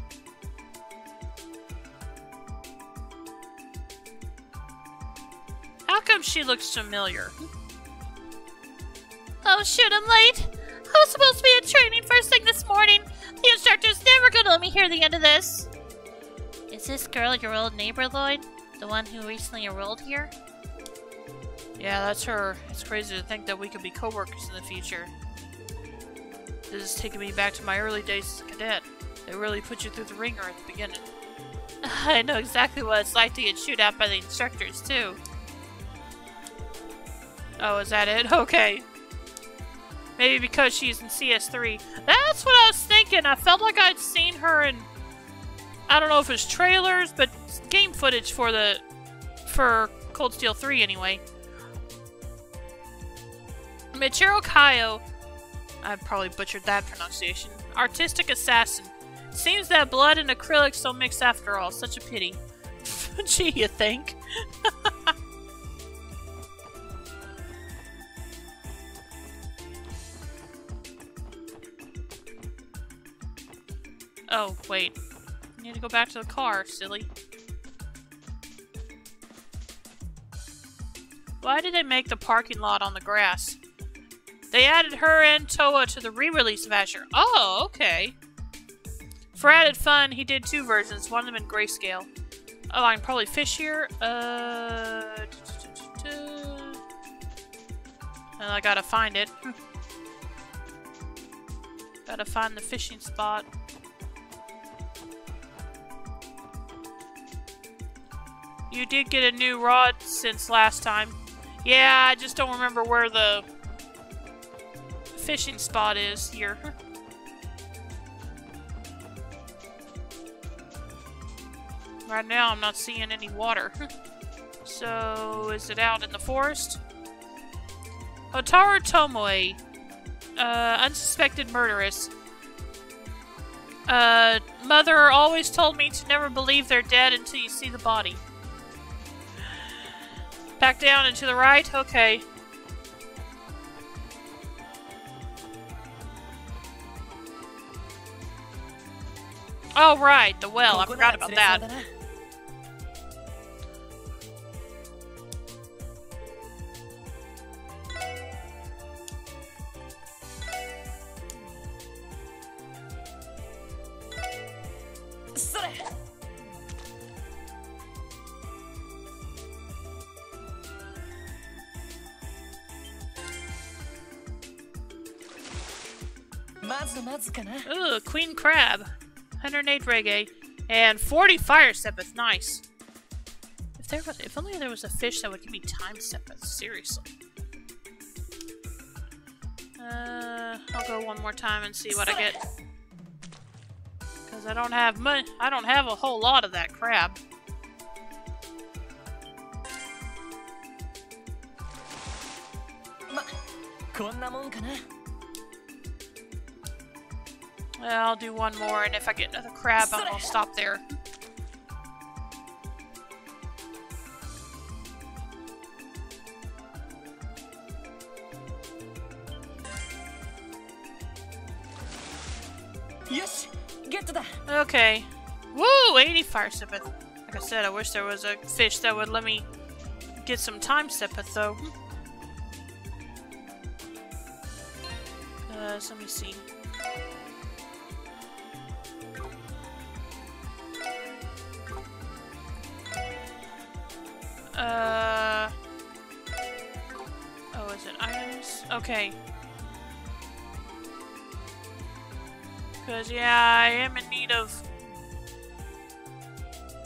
How come she looks familiar? Oh shoot, I'm late! I was supposed to be in training first thing this morning. The instructor's never gonna let me hear the end of this. Is this girl your old neighbor, Lloyd? The one who recently enrolled here? Yeah, that's her. It's crazy to think that we could be co-workers in the future. This is taking me back to my early days as a cadet. They really put you through the ringer at the beginning. I know exactly what it's like to get chewed out by the instructors, too. Oh, is that it? Okay. Maybe because she's in CS3. That's what I was thinking. I felt like I'd seen her in... I don't know if it's trailers, but game footage for Cold Steel 3 anyway. Michiro Kaio. I probably butchered that pronunciation. Artistic assassin. Seems that blood and acrylics don't mix after all. Such a pity. Gee, you think? Oh, wait. I need to go back to the car, silly. Why did they make the parking lot on the grass? They added her and Toa to the re-release of Azure. Oh, okay. For added fun, he did two versions, one of them in grayscale. Oh, I can probably fish here. And I gotta find it. Gotta find the fishing spot. You did get a new rod since last time. Yeah, I just don't remember where the fishing spot is here. Right now I'm not seeing any water. So, is it out in the forest? Hotaru Tomoe. Unsuspected murderess. Mother always told me to never believe they're dead until you see the body. Back down and to the right? Okay. Oh, right, the well. I forgot about that. Ooh, Queen Crab. 108 reggae. And 40 fire sepith. Nice. If only there was a fish that would give me time sepith. Seriously. I'll go one more time and see what I get. Because I don't have money. I don't have a whole lot of that crab. I'll do one more, and if I get another crab, I'll stop there. Okay. Woo! 80 fire sepith. Like I said, I wish there was a fish that would let me get some time sepith, though. So let me see. Oh, is it items? Okay. Because, yeah, I am in need of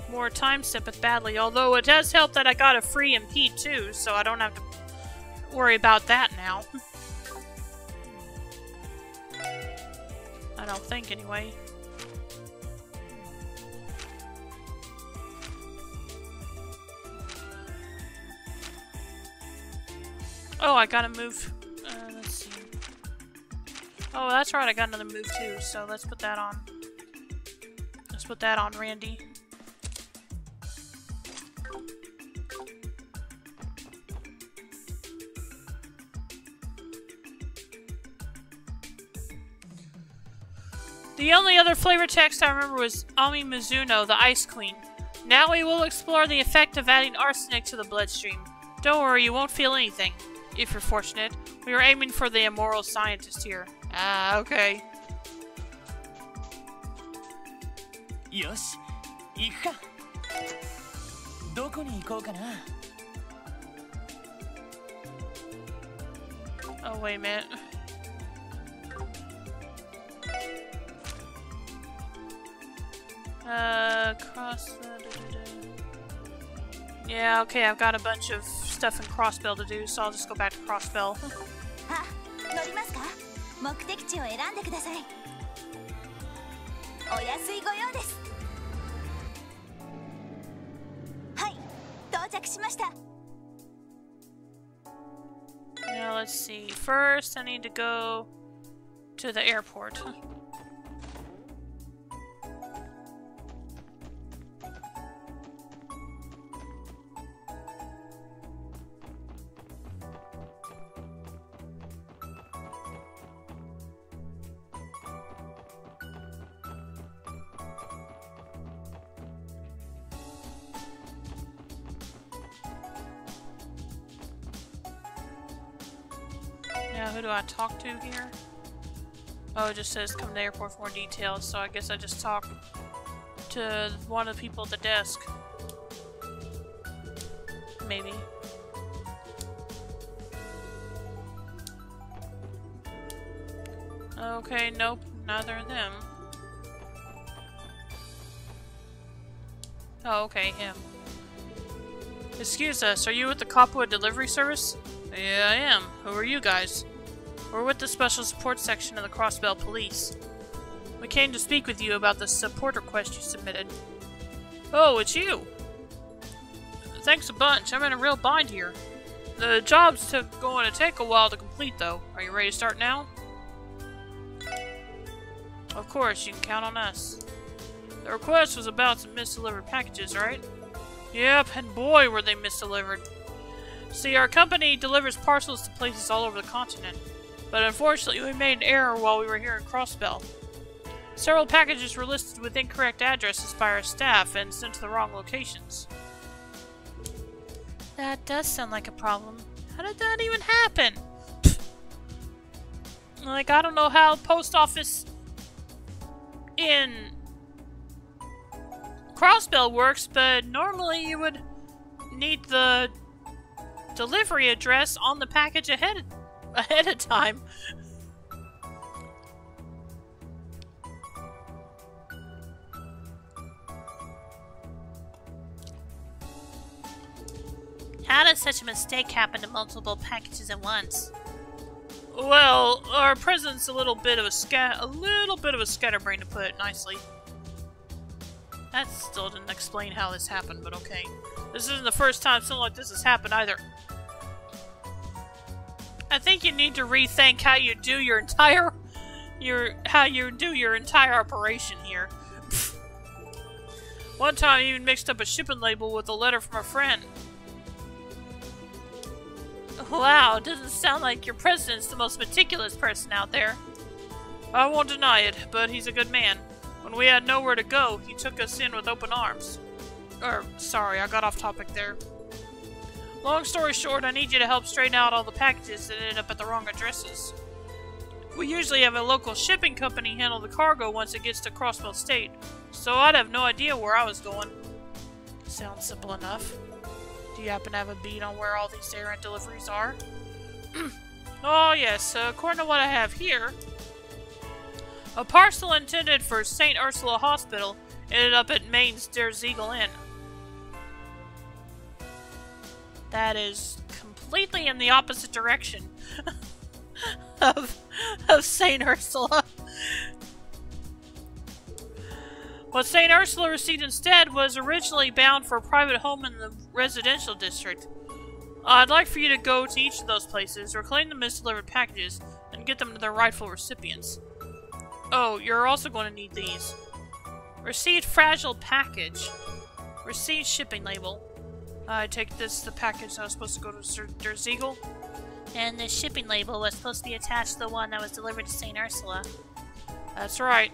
more time sepith badly. Although it does help that I got a free MP too, so I don't have to worry about that now. I don't think, anyway. Oh, I gotta move. Let's see. Oh, that's right, I got another move too, so let's put that on. Let's put that on, Randy. The only other flavor text I remember was Ami Mizuno, the Ice Queen. Now we will explore the effect of adding arsenic to the bloodstream. Don't worry, you won't feel anything. If you're fortunate. We are aiming for the immoral scientist here. Ah, okay. Yosh, iku ka. Doko ni ikou ka na? Oh, wait a minute. Cross the... Yeah, okay, I've got a bunch of stuff in Crossbell to do, so I'll just go back to Crossbell. Now let's see. First, I need to go to the airport. Now, who do I talk to here? Oh, it just says come to the airport for more details, so I guess I just talk to one of the people at the desk. Maybe. Okay, nope, neither of them. Oh, okay, him. Excuse us, are you with the Copwood delivery service? Yeah, I am. Who are you guys? We're with the Special Support Section of the Crossbell Police. We came to speak with you about the support request you submitted. Oh, it's you! Thanks a bunch. I'm in a real bind here. The job's going to take a while to complete, though. Are you ready to start now? Of course, you can count on us. The request was about some misdelivered packages, right? Yep, and boy were they misdelivered. See, our company delivers parcels to places all over the continent, but unfortunately we made an error while we were here in Crossbell. Several packages were listed with incorrect addresses by our staff and sent to the wrong locations. That does sound like a problem. How did that even happen? Like, I don't know how post office in Crossbell works, but normally you would need the delivery address on the package ahead of time. How does such a mistake happen to multiple packages at once? Well, our president's a little bit of a scatterbrain, to put it nicely. That still didn't explain how this happened, but okay. This isn't the first time something like this has happened either. I think you need to rethink how you do your entire operation here. One time, I even mixed up a shipping label with a letter from a friend. Wow, doesn't sound like your president's the most meticulous person out there. I won't deny it, but he's a good man. When we had nowhere to go, he took us in with open arms. Sorry, I got off topic there. Long story short, I need you to help straighten out all the packages that ended up at the wrong addresses. We usually have a local shipping company handle the cargo once it gets to Crossbell State, so I'd have no idea where I was going. Sounds simple enough. Do you happen to have a beat on where all these errant deliveries are? Oh yes, according to what I have here, a parcel intended for St. Ursula Hospital ended up at Maine's Der Ziegel Inn. That is completely in the opposite direction of St. Ursula. What St. Ursula received instead was originally bound for a private home in the residential district. I'd like for you to go to each of those places, reclaim the misdelivered packages, and get them to their rightful recipients. Oh, you're also going to need these. Received fragile package. Received shipping label. I take this the package that was supposed to go to Der Ziegel. And the shipping label was supposed to be attached to the one that was delivered to St. Ursula. That's right.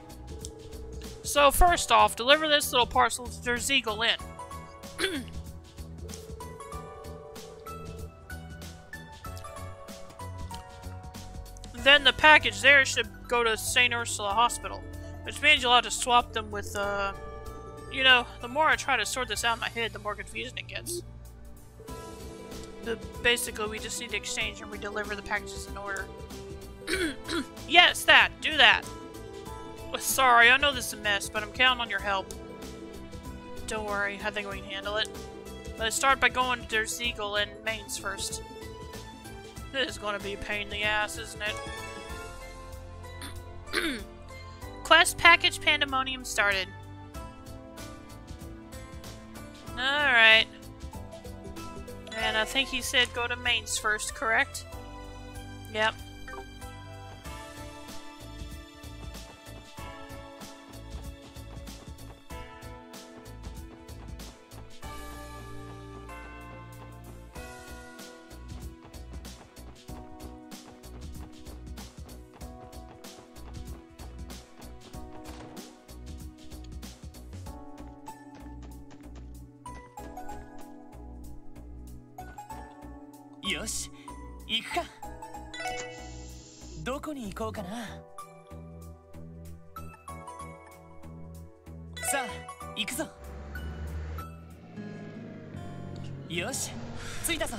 So first off, deliver this little parcel to Der Ziegel Inn. Then the package there should go to St. Ursula Hospital, which means you'll have to swap them with, you know, the more I try to sort this out in my head, the more confusing it gets. But basically, we just need to exchange and redeliver the packages in order. Yes, that! Do that! Sorry, I know this is a mess, but I'm counting on your help. Don't worry, I think we can handle it. Let's start by going to Der Ziegel and Mainz first. This is going to be a pain in the ass, isn't it? Quest package pandemonium started. Alright. And I think he said go to Mainz first, correct? Yep.よし、行くか。どこに行こうかな。さあ、行くぞ。よし、着いたぞ。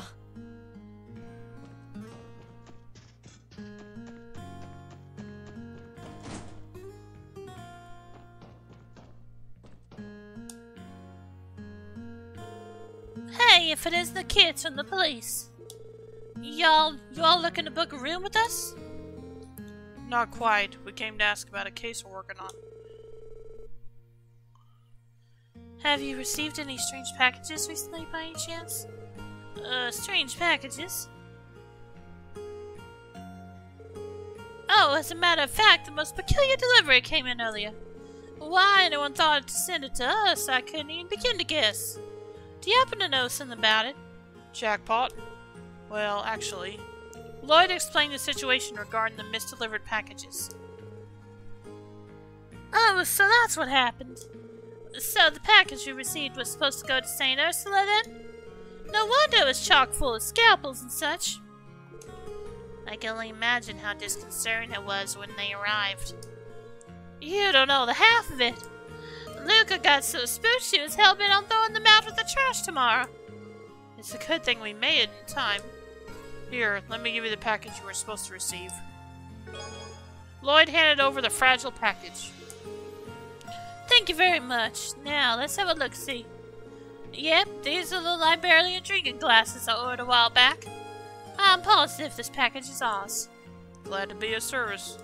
Hey, me if it isn't the kids from the police. You all looking to book a room with us? Not quite. We came to ask about a case we're working on. Have you received any strange packages recently by any chance? Strange packages? Oh, as a matter of fact, the most peculiar delivery came in earlier. Why anyone thought to send it to us, I couldn't even begin to guess. Do you happen to know something about it? Jackpot? Well, actually, Lloyd explained the situation regarding the misdelivered packages. Oh, so that's what happened. So the package you received was supposed to go to St. Ursula then? No wonder it was chock full of scalpels and such. I can only imagine how disconcerting it was when they arrived. You don't know the half of it. Luca got so spooked she was hell-bent on throwing them out with the trash tomorrow. It's a good thing we made it in time. Here, let me give you the package you were supposed to receive. Lloyd handed over the fragile package. Thank you very much. Now, let's have a look-see. Yep, these are the Liberian drinking glasses I ordered a while back. I'm positive this package is ours. Glad to be of service.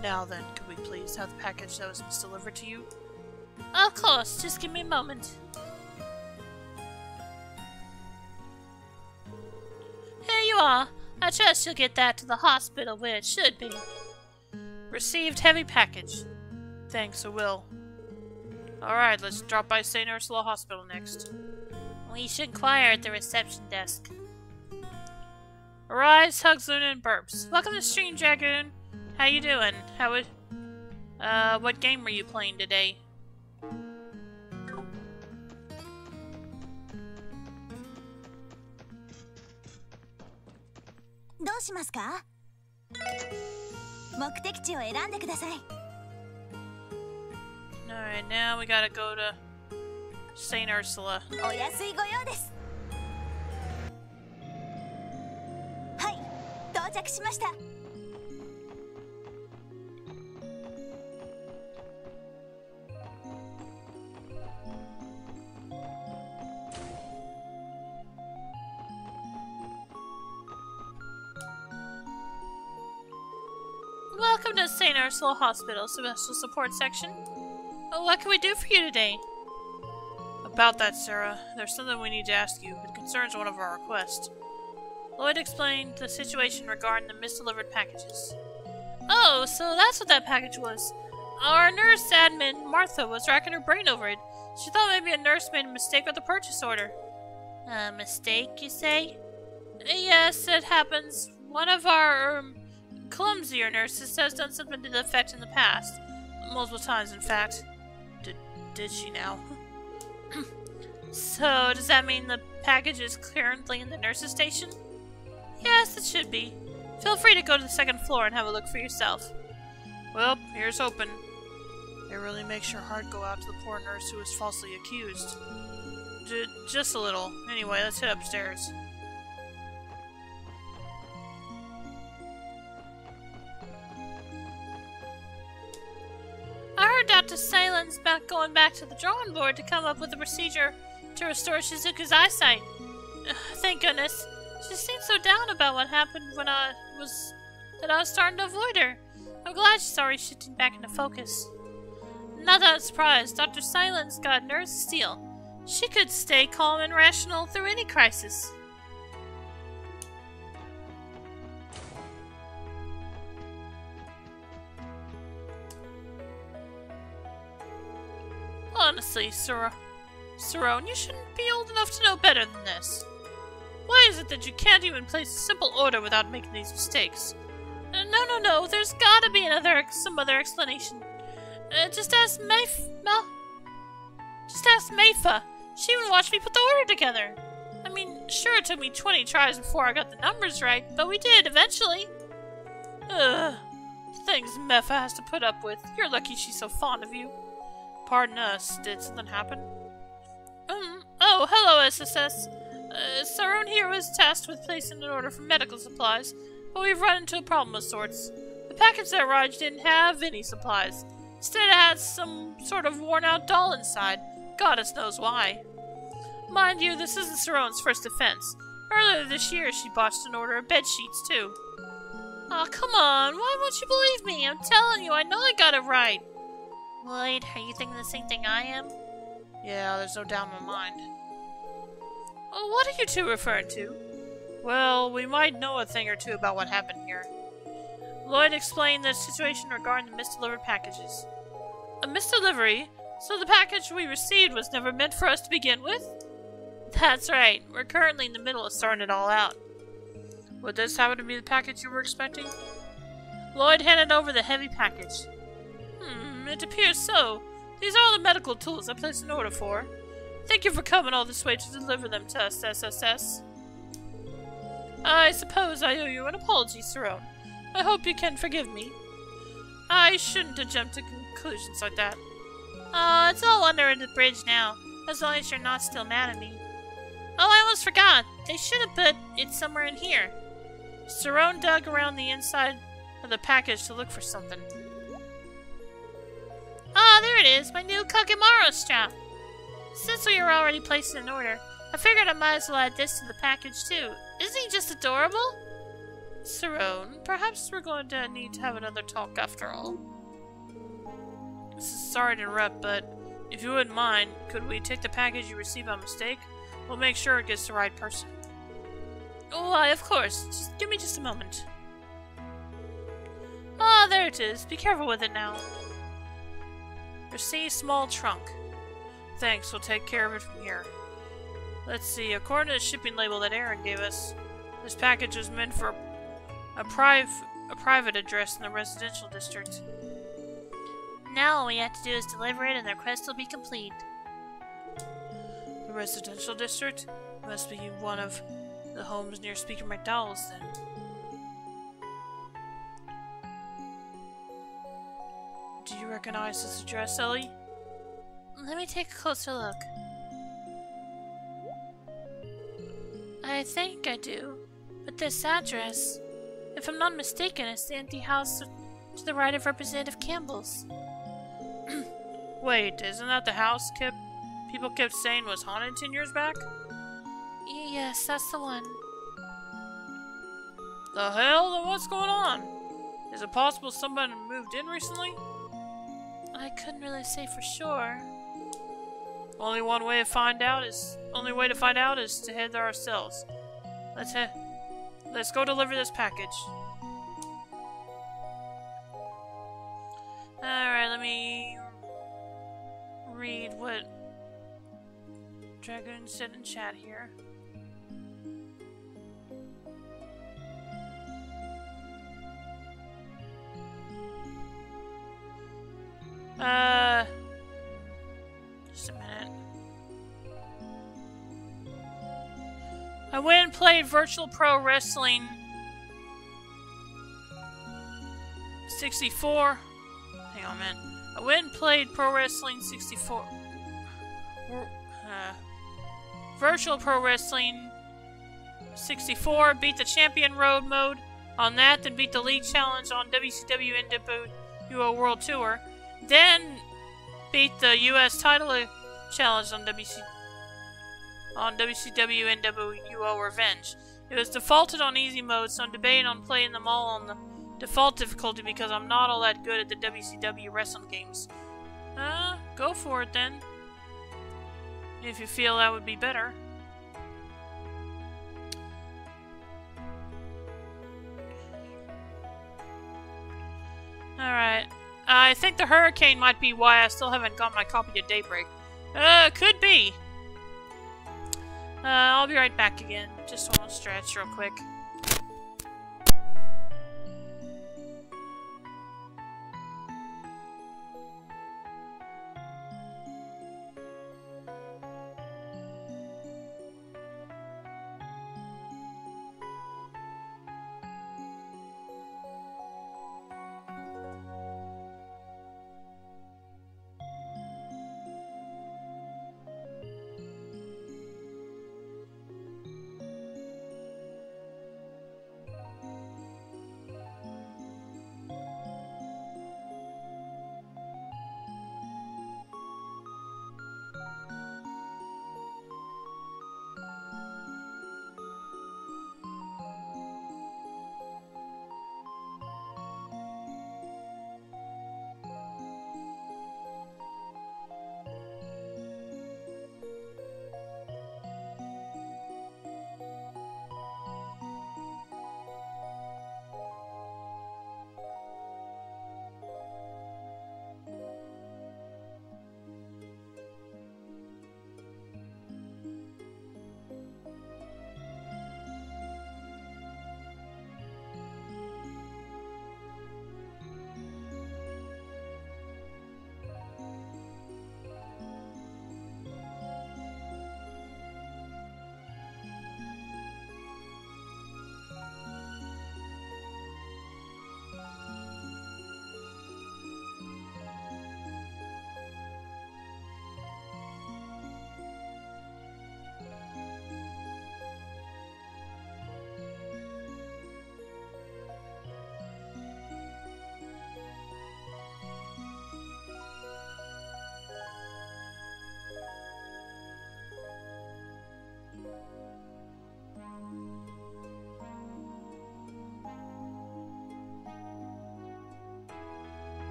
Now then, could we please have the package that was misdelivered to you? Of course, just give me a moment. Here you are. I trust you'll get that to the hospital where it should be. Received heavy package. Thanks, I will. Alright, let's drop by St. Ursula Hospital next. We should inquire at the reception desk. Arise, hugs, Luna, and burps. Welcome to Stream Dragoon. How you doing? What game were you playing today? どうしますか？目的地を選んでください。Alright, now we gotta go to St. Ursula. お安いご用です。はい、到着しました。Welcome to St. Ursula Hospital, Special Support Section. What can we do for you today? About that, Sarah, there's something we need to ask you. It concerns one of our requests. Lloyd explained the situation regarding the misdelivered packages. Oh, so that's what that package was. Our nurse admin, Martha, was racking her brain over it. She thought maybe a nurse made a mistake with the purchase order. A mistake, you say? Yes, it happens. One of our, clumsier nurses has done something to the effect in the past. Multiple times, in fact. Did she now? So, does that mean the package is currently in the nurse's station? Yes, it should be. Feel free to go to the second floor and have a look for yourself. Well, here's hoping. It really makes your heart go out to the poor nurse who was falsely accused. Just a little. Anyway, let's head upstairs. I heard Dr. Salen's going back to the drawing board to come up with a procedure to restore Shizuka's eyesight. Thank goodness. She seemed so down about what happened that I was starting to avoid her. I'm glad she's already shifting back into focus. Not that I'm surprised. Dr. Salen's got nerves of steel. She could stay calm and rational through any crisis. Honestly, Sarone, you shouldn't be old enough to know better than this. Why is it that you can't even place a simple order without making these mistakes? No, there's gotta be some other explanation. Just ask Mayfa. She even watched me put the order together. I mean, sure it took me 20 tries before I got the numbers right, but we did eventually. Ugh. Things Mepha has to put up with. You're lucky she's so fond of you. Pardon us, did something happen? Oh, hello, SSS. Sarone here was tasked with placing an order for medical supplies, but we've run into a problem of sorts. The package that arrived didn't have any supplies. Instead, it had some sort of worn-out doll inside. Goddess knows why. Mind you, this isn't Sarone's first offense. Earlier this year, she botched an order of bed sheets, too. Aw, come on. Why won't you believe me? I'm telling you, I know I got it right. Lloyd, are you thinking the same thing I am? Yeah, there's no doubt in my mind. Well, what are you two referring to? Well, we might know a thing or two about what happened here. Lloyd explained the situation regarding the misdelivered packages. A misdelivery? So the package we received was never meant for us to begin with? That's right. We're currently in the middle of sorting it all out. Would this happen to be the package you were expecting? Lloyd handed over the heavy package. It appears so. These are all the medical tools I placed an order for. Thank you for coming all this way to deliver them to us, SSS. I suppose I owe you an apology, Sarone. I hope you can forgive me. I shouldn't have jumped to conclusions like that. It's all under the bridge now, as long as you're not still mad at me. Oh, I almost forgot. They should have put it somewhere in here. Sarone dug around the inside of the package to look for something. Ah, there it is, my new Kakemaru strap. Since we were already placing an order, I figured I might as well add this to the package too. Isn't he just adorable? Sarone, perhaps we're going to need to have another talk after all. Sorry to interrupt, but if you wouldn't mind, could we take the package you received by mistake? We'll make sure it gets to the right person. Oh, why, of course. Just give me just a moment. Ah, there it is. Be careful with it now. Receive small trunk. Thanks, we'll take care of it from here. Let's see, according to the shipping label that Aaron gave us, this package was meant for a private address in the residential district. Now all we have to do is deliver it and the request will be complete. The residential district? It must be one of the homes near Speaker McDowell's then. Do you recognize this address, Ellie? Let me take a closer look. I think I do. But this address, if I'm not mistaken, is the empty house to the right of Representative Campbell's. Wait, isn't that the house people kept saying was haunted 10 years back? Yes, that's the one. The hell? Then what's going on? Is it possible somebody moved in recently? I couldn't really say for sure. Only way to find out is to head there ourselves. Let's go deliver this package. Alright, let me read what Dragoon said in chat here. Just a minute. I went and played Virtual Pro Wrestling 64. Hang on a minute. I went and played Pro Wrestling 64. Virtual Pro Wrestling 64. Beat the Champion Road mode on that, then beat the League Challenge on WCW NWO World Tour. Then beat the US title challenge on WCW NWO Revenge. It was defaulted on easy mode, so I'm debating on playing them all on the default difficulty because I'm not all that good at the WCW wrestling games. Go for it then. If you feel that would be better. Alright. I think the hurricane might be why I still haven't got my copy of Daybreak. Could be. I'll be right back again. Just want to stretch real quick.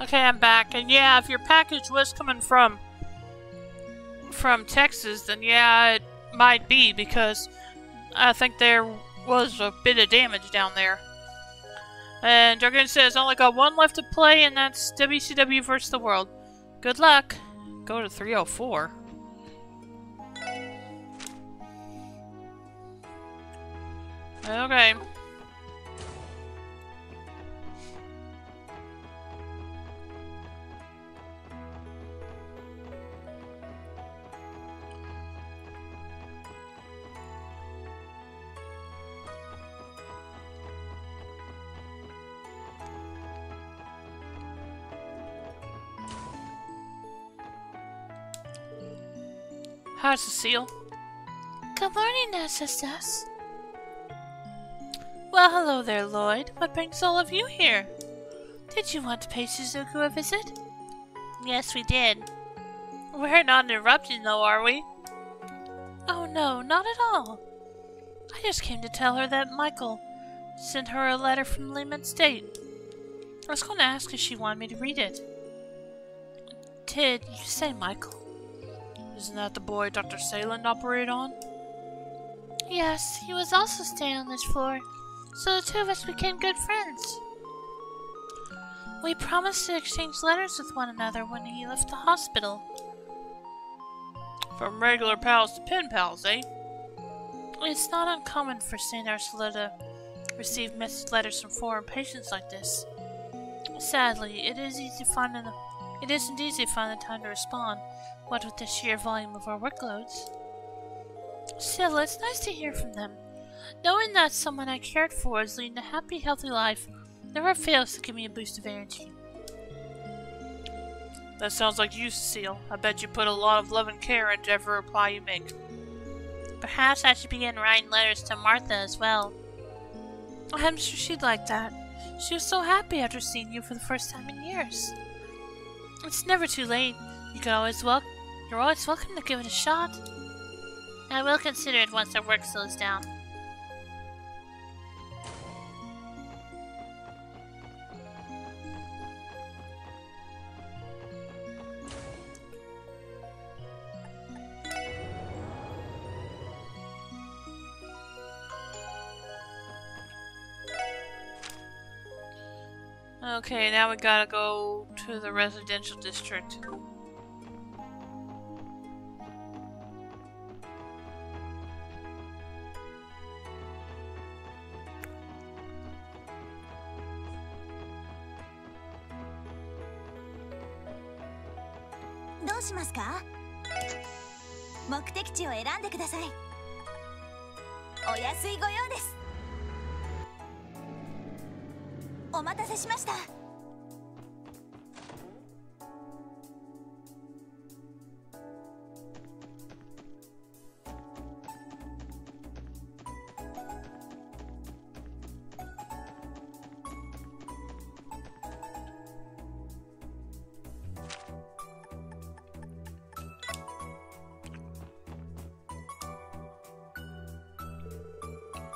Okay, I'm back. And yeah, if your package was coming from Texas, then yeah, it might be, because I think there was a bit of damage down there. And Dragon says, only got one left to play, and that's WCW vs. the World. Good luck. Go to 304. Okay. Hi, Cecile. Good morning, Narcissus. Well, hello there, Lloyd. What brings all of you here? Did you want to pay Suzuku a visit? Yes, we did. We're not interrupting, though, are we? Oh, no, not at all. I just came to tell her that Michael sent her a letter from Lehman State. I was going to ask if she wanted me to read it. Did you say Michael? Isn't that the boy Dr. Salen operated on? Yes, he was also staying on this floor, so the two of us became good friends. We promised to exchange letters with one another when he left the hospital. From regular pals to pen pals, eh? It's not uncommon for St. Ursula to receive message letters from foreign patients like this. Sadly, it isn't easy finding the time to respond, what with the sheer volume of our workloads. Still, it's nice to hear from them. Knowing that someone I cared for is leading a happy, healthy life never fails to give me a boost of energy. That sounds like you, Cecile. I bet you put a lot of love and care into every reply you make. Perhaps I should begin writing letters to Martha as well. I'm sure she'd like that. She was so happy after seeing you for the first time in years. It's never too late. You're always welcome to give it a shot. I will consider it once our work slows down. Okay, now we gotta go to the residential district.どうしますか？目的地を選んでください。お安いご用です。お待たせしました。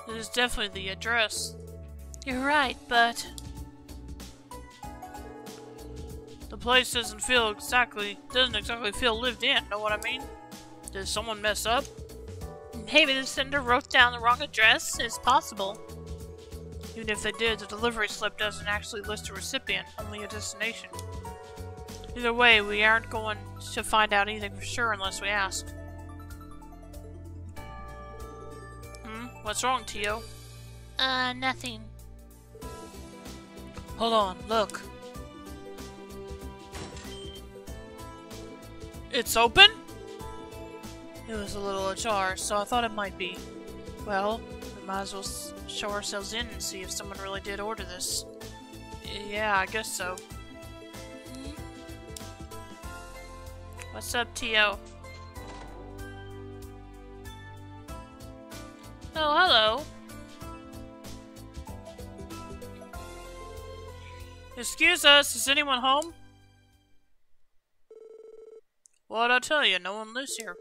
This is definitely the address. You're right, but the place doesn't exactly feel lived in, know what I mean? Did someone mess up? Maybe the sender wrote down the wrong address. It's possible. Even if they did, the delivery slip doesn't actually list a recipient, only a destination. Either way, we aren't going to find out anything for sure unless we ask. What's wrong, Tio? Nothing. Hold on, look. It's open? It was a little ajar, so I thought it might be. Well, we might as well show ourselves in and see if someone really did order this. Yeah, I guess so. What's up, Tio? Oh, hello. Excuse us, is anyone home? What'd I tell you? No one lives here.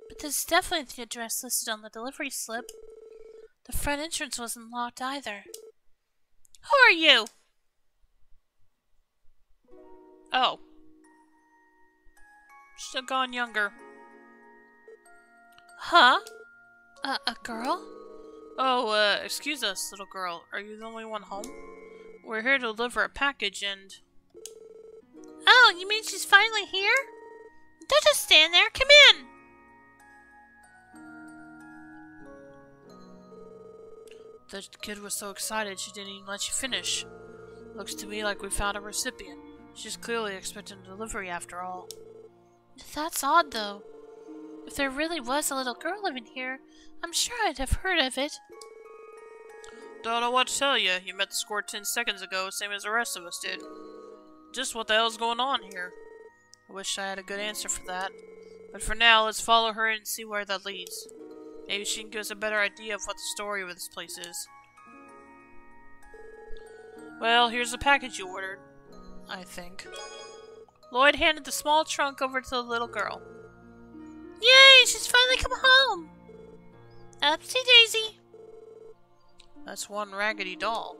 But this is definitely the address listed on the delivery slip. The front entrance wasn't locked either. Who are you? Oh. Should have gone younger. Huh? A girl? Oh, excuse us, little girl. Are you the only one home? We're here to deliver a package and... Oh, you mean she's finally here? Don't just stand there. Come in! The kid was so excited she didn't even let you finish. Looks to me like we found a recipient. She's clearly expecting a delivery after all. That's odd, though. If there really was a little girl living here, I'm sure I'd have heard of it. Don't know what to tell you. You met the score 10 seconds ago, same as the rest of us did. Just what the hell's going on here? I wish I had a good answer for that. But for now, let's follow her and see where that leads. Maybe she can give us a better idea of what the story of this place is. Well, here's the package you ordered. I think. Lloyd handed the small trunk over to the little girl. Yay! She's finally come home! Upsy daisy! That's one raggedy doll.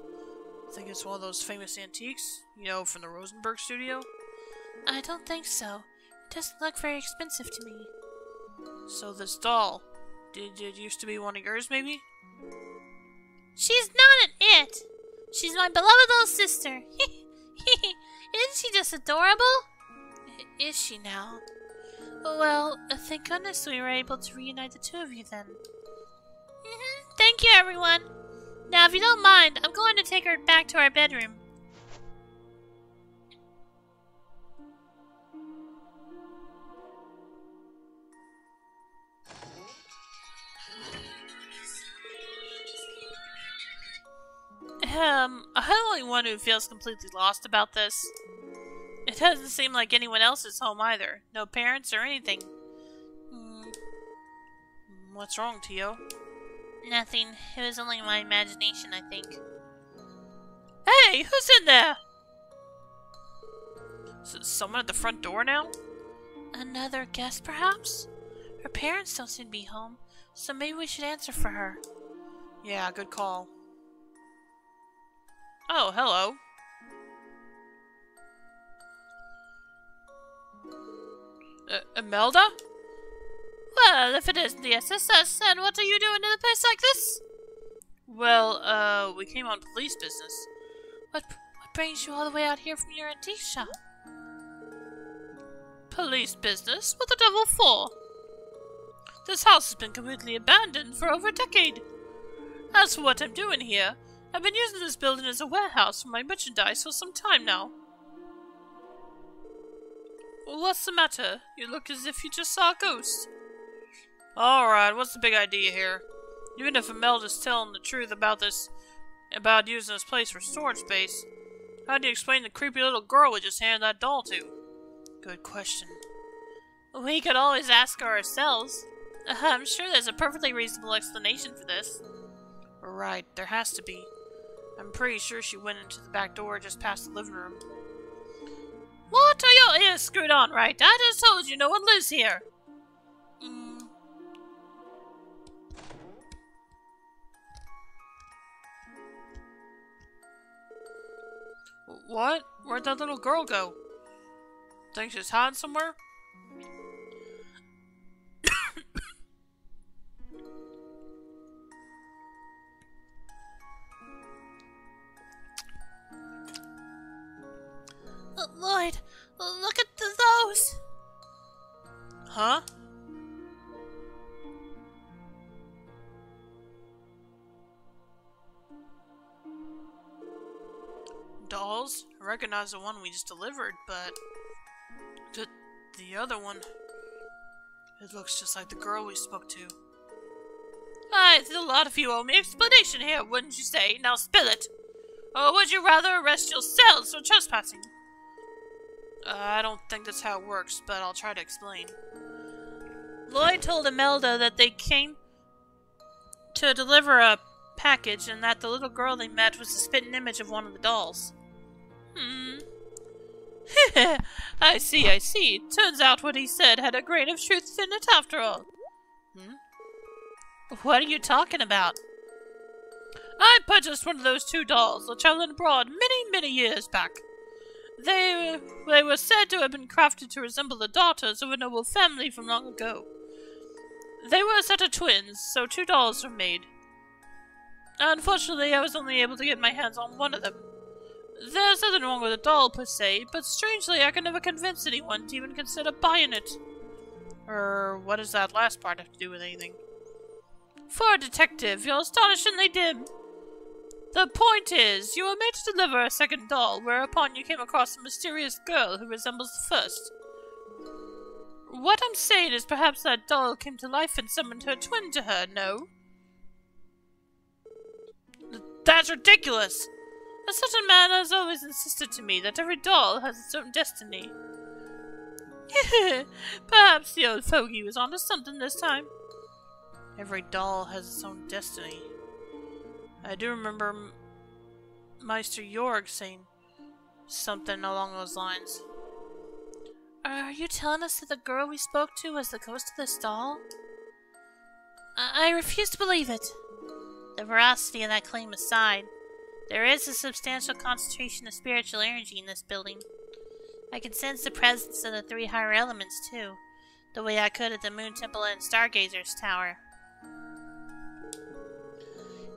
I think it's one of those famous antiques, you know, from the Rosenberg studio. I don't think so. It doesn't look very expensive to me. So this doll, did it used to be one of yours, maybe? She's not an it! She's my beloved little sister. Isn't she just adorable? Is she now? Well, thank goodness we were able to reunite the two of you then. Thank you, everyone. Now, if you don't mind, I'm going to take her back to our bedroom. I'm the only one who feels completely lost about this. It doesn't seem like anyone else is home either. No parents or anything. What's wrong, Tio? Nothing. It was only my imagination, I think. Hey, who's in there? Someone at the front door now? Another guest, perhaps? Her parents don't seem to be home, so maybe we should answer for her. Yeah, good call. Oh, hello. Imelda? Well, if it isn't the SSS, then what are you doing in a place like this? Well, we came on police business. What brings you all the way out here from your antique shop? Police business? What the devil for? This house has been completely abandoned for over a decade. As for what I'm doing here, I've been using this building as a warehouse for my merchandise for some time now. What's the matter? You look as if you just saw a ghost. Alright, what's the big idea here? Even if Imelda's telling the truth about using this place for storage space, how do you explain the creepy little girl we just handed that doll to? Good question. We could always ask her ourselves. I'm sure there's a perfectly reasonable explanation for this. Right, there has to be. I'm pretty sure she went into the back door just past the living room. What? Are your ears screwed on right? I just told you no one lives here. What? Where'd that little girl go? Think she's hiding somewhere? Lloyd, look at those! Huh? Dolls? I recognize the one we just delivered, but the other one, it looks just like the girl we spoke to. I think a lot of you owe me an explanation here, wouldn't you say? Now spill it! Or would you rather arrest yourselves for trespassing? I don't think that's how it works, but I'll try to explain. Lloyd told Imelda that they came to deliver a package and that the little girl they met was the spitting image of one of the dolls. I see. Turns out what he said had a grain of truth in it after all. What are you talking about? I purchased one of those two dolls while traveling abroad many years back. They were said to have been crafted to resemble the daughters of a noble family from long ago. They were a set of twins, so 2 dolls were made. Unfortunately, I was only able to get my hands on one of them. There's nothing wrong with a doll per se, but strangely I could never convince anyone to even consider buying it. What does that last part have to do with anything? For a detective, you're astonishingly dim. The point is, you were made to deliver a second doll, whereupon you came across a mysterious girl who resembles the first. What I'm saying is perhaps that doll came to life and summoned her twin to her, no? That's ridiculous! A certain man has always insisted to me that every doll has its own destiny. Perhaps the old fogey was onto something this time. Every doll has its own destiny. I do remember Meister Jorg saying something along those lines. Are you telling us that the girl we spoke to was the ghost of this doll? I refuse to believe it. The veracity of that claim aside, there is a substantial concentration of spiritual energy in this building. I can sense the presence of the 3 higher elements, too, the way I could at the Moon Temple and Stargazer's Tower.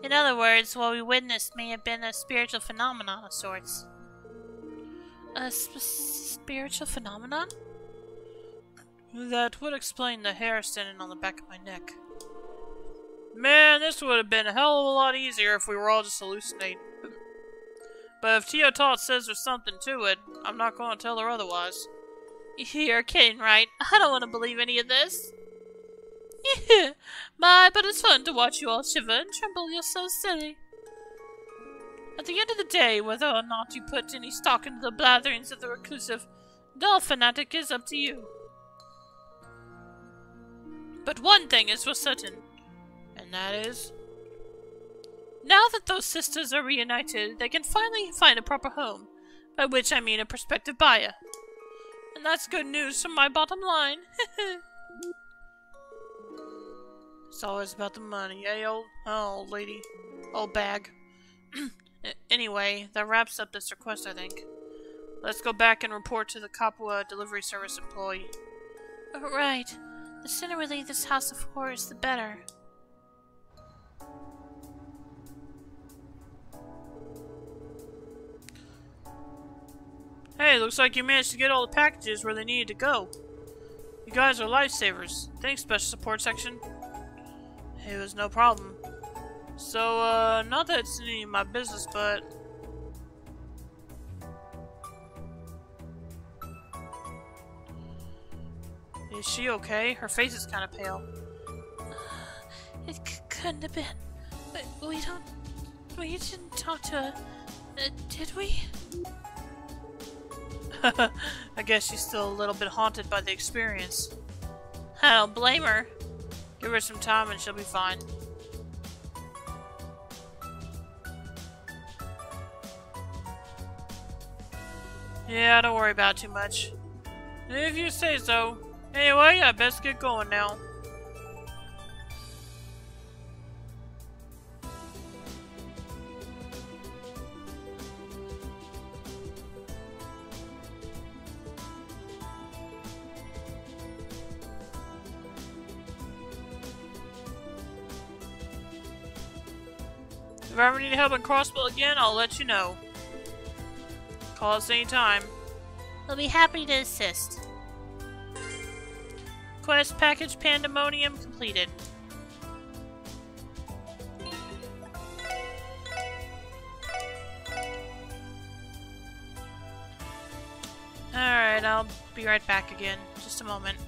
In other words, what we witnessed may have been a spiritual phenomenon of sorts. A spiritual phenomenon? That would explain the hair standing on the back of my neck. Man, this would have been a hell of a lot easier if we were all just hallucinating. But if Teotot says there's something to it, I'm not going to tell her otherwise. You're kidding, right? I don't want to believe any of this. My, but it's fun to watch you all shiver and tremble. You're so silly. At the end of the day, whether or not you put any stock into the blatherings of the reclusive doll fanatic is up to you. But one thing is for certain, and that is, now that those sisters are reunited, they can finally find a proper home, by which I mean a prospective buyer. And that's good news from my bottom line. It's always about the money, eh, old lady? Old bag. Anyway, that wraps up this request, I think. Let's go back and report to the Capua delivery service employee. Right. The sooner we leave this house of horrors, the better. Hey, looks like you managed to get all the packages where they needed to go. You guys are lifesavers. Thanks, Special Support Section. It was no problem. So, not that it's any of my business, but... Is she okay? Her face is kind of pale. It couldn't have been. But we didn't talk to her, did we? I guess she's still a little bit haunted by the experience. I don't blame her. Give her some time and she'll be fine. Yeah, don't worry about it too much. If you say so. Anyway, I best get going now. If I ever need help in Crossbow again, I'll let you know. Call us anytime. We'll be happy to assist. Quest package Pandemonium completed. Alright, I'll be right back again. Just a moment.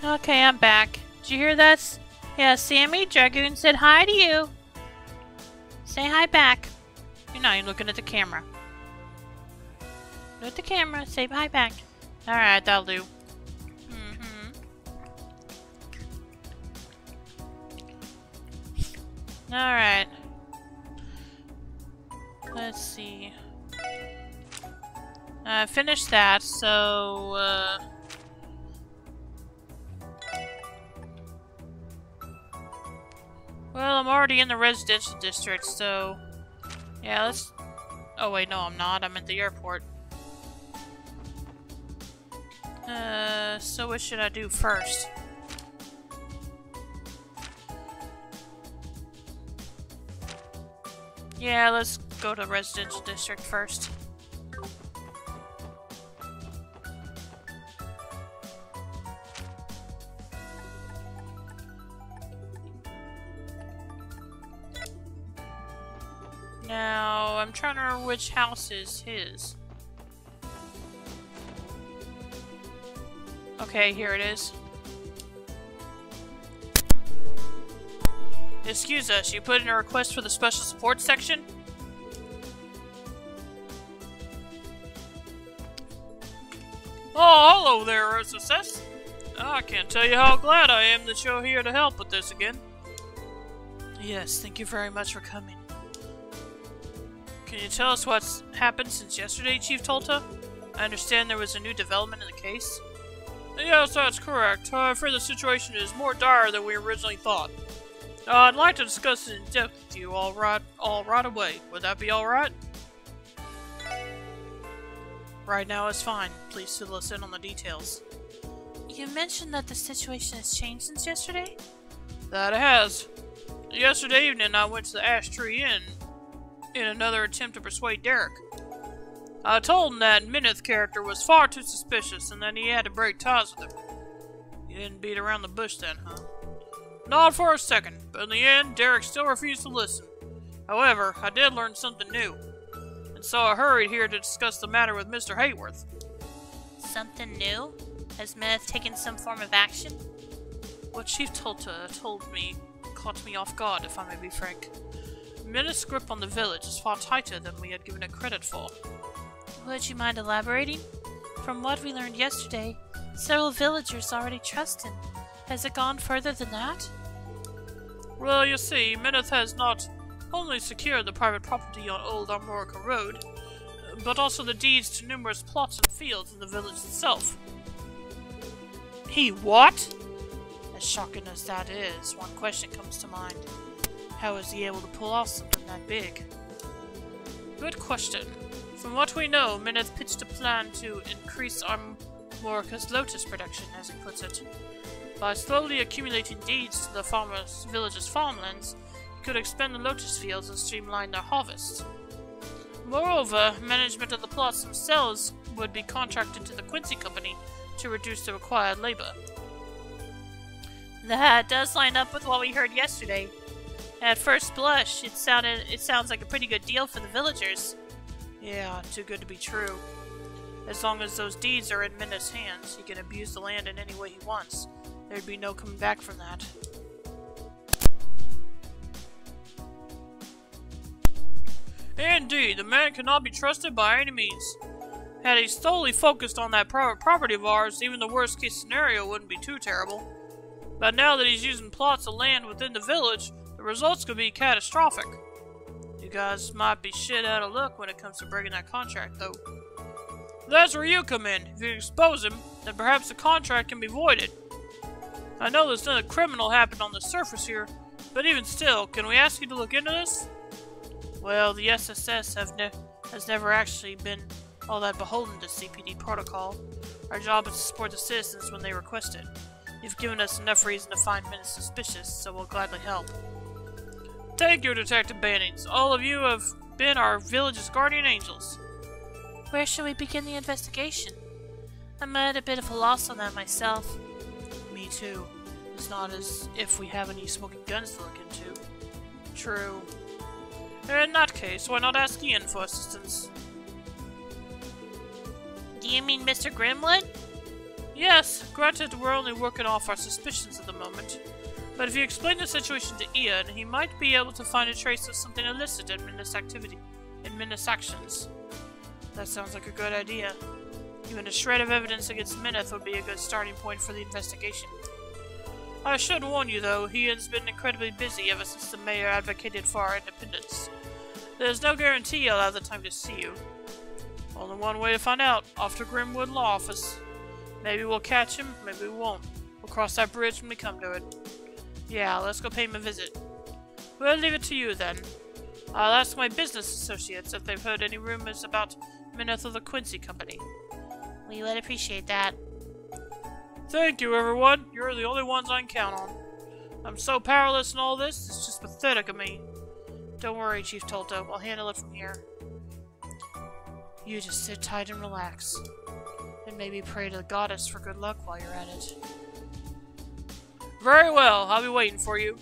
Okay, I'm back. Did you hear that? Yeah, Sammy, Dragoon said hi to you. Say hi back. You're not even looking at the camera. Look at the camera, say hi back. Alright, that'll do. Alright. Let's see. Finished that, so, well, I'm already in the residential district, so... Yeah, let's... Oh wait, no I'm not. I'm at the airport. So what should I do first? Yeah, let's go to residential district first. Now, I'm trying to remember which house is his. Okay, here it is. Excuse us, you put in a request for the special support section? Oh, hello there, SSS. I can't tell you how glad I am that you're here to help with this again. Yes, thank you very much for coming. Can you tell us what's happened since yesterday, Chief Tolta? I understand there was a new development in the case. Yes, that's correct. I'm afraid the situation is more dire than we originally thought. I'd like to discuss it in depth with you all right away. Would that be alright? Right now is fine. Please fill us in on the details. You mentioned that the situation has changed since yesterday? That it has. Yesterday evening I went to the Ash Tree Inn in another attempt to persuade Derek. I told him that Mineth's character was far too suspicious and that he had to break ties with him. You didn't beat around the bush then, huh? Not for a second, but in the end, Derek still refused to listen. However, I did learn something new, and so I hurried here to discuss the matter with Mr. Hayworth. Something new? Has Mineth taken some form of action? What Chief Tolta told me caught me off guard, if I may be frank. Mineth's grip on the village is far tighter than we had given it credit for. Would you mind elaborating? From what we learned yesterday, several villagers already trust him. Has it gone further than that? Well, you see, Mineth has not only secured the private property on Old Armorica Road, but also the deeds to numerous plots and fields in the village itself. He what? As shocking as that is, one question comes to mind. How is he able to pull off something that big? Good question. From what we know, Mineth pitched a plan to increase Armorica's lotus production, as he puts it. By slowly accumulating deeds to the village's farmlands, he could expand the lotus fields and streamline their harvests. Moreover, management of the plots themselves would be contracted to the Quincy Company to reduce the required labor. That does line up with what we heard yesterday. At first blush, it sounds like a pretty good deal for the villagers. Yeah, too good to be true. As long as those deeds are in Mineth's hands, he can abuse the land in any way he wants. There'd be no coming back from that. Indeed, the man cannot be trusted by any means. Had he solely focused on that private property of ours, even the worst case scenario wouldn't be too terrible. But now that he's using plots of land within the village, the results could be catastrophic. You guys might be shit out of luck when it comes to breaking that contract, though. That's where you come in. If you expose him, then perhaps the contract can be voided. I know there's nothing criminal happened on the surface here, but even still, can we ask you to look into this? Well, the SSS has never actually been all that beholden to CPD protocol. Our job is to support the citizens when they request it. You've given us enough reason to find Mineth suspicious, so we'll gladly help. Thank you, Detective Bannings. All of you have been our village's guardian angels. Where should we begin the investigation? I'm at a bit of a loss on that myself. Me too. It's not as if we have any smoking guns to look into. True. In that case, why not ask Ian for assistance? Do you mean Mr. Grimwood? Yes, granted we're only working off our suspicions at the moment. But if you explain the situation to Ian, he might be able to find a trace of something illicit in Minus actions. That sounds like a good idea. Even a shred of evidence against Mineth would be a good starting point for the investigation. I should warn you though, Ian's been incredibly busy ever since the mayor advocated for our independence. There's no guarantee I'll have the time to see you. Only one way to find out, off to Grimwood Law Office. Maybe we'll catch him, maybe we won't. We'll cross that bridge when we come to it. Yeah, let's go pay him a visit. We'll leave it to you then. I'll ask my business associates if they've heard any rumors about Mineth of the Quincy Company. We would appreciate that. Thank you, everyone. You're the only ones I can count on. I'm so powerless in all this, it's just pathetic of me. Don't worry, Chief Tolto. I'll handle it from here. You just sit tight and relax. And maybe pray to the goddess for good luck while you're at it. Very well. I'll be waiting for you.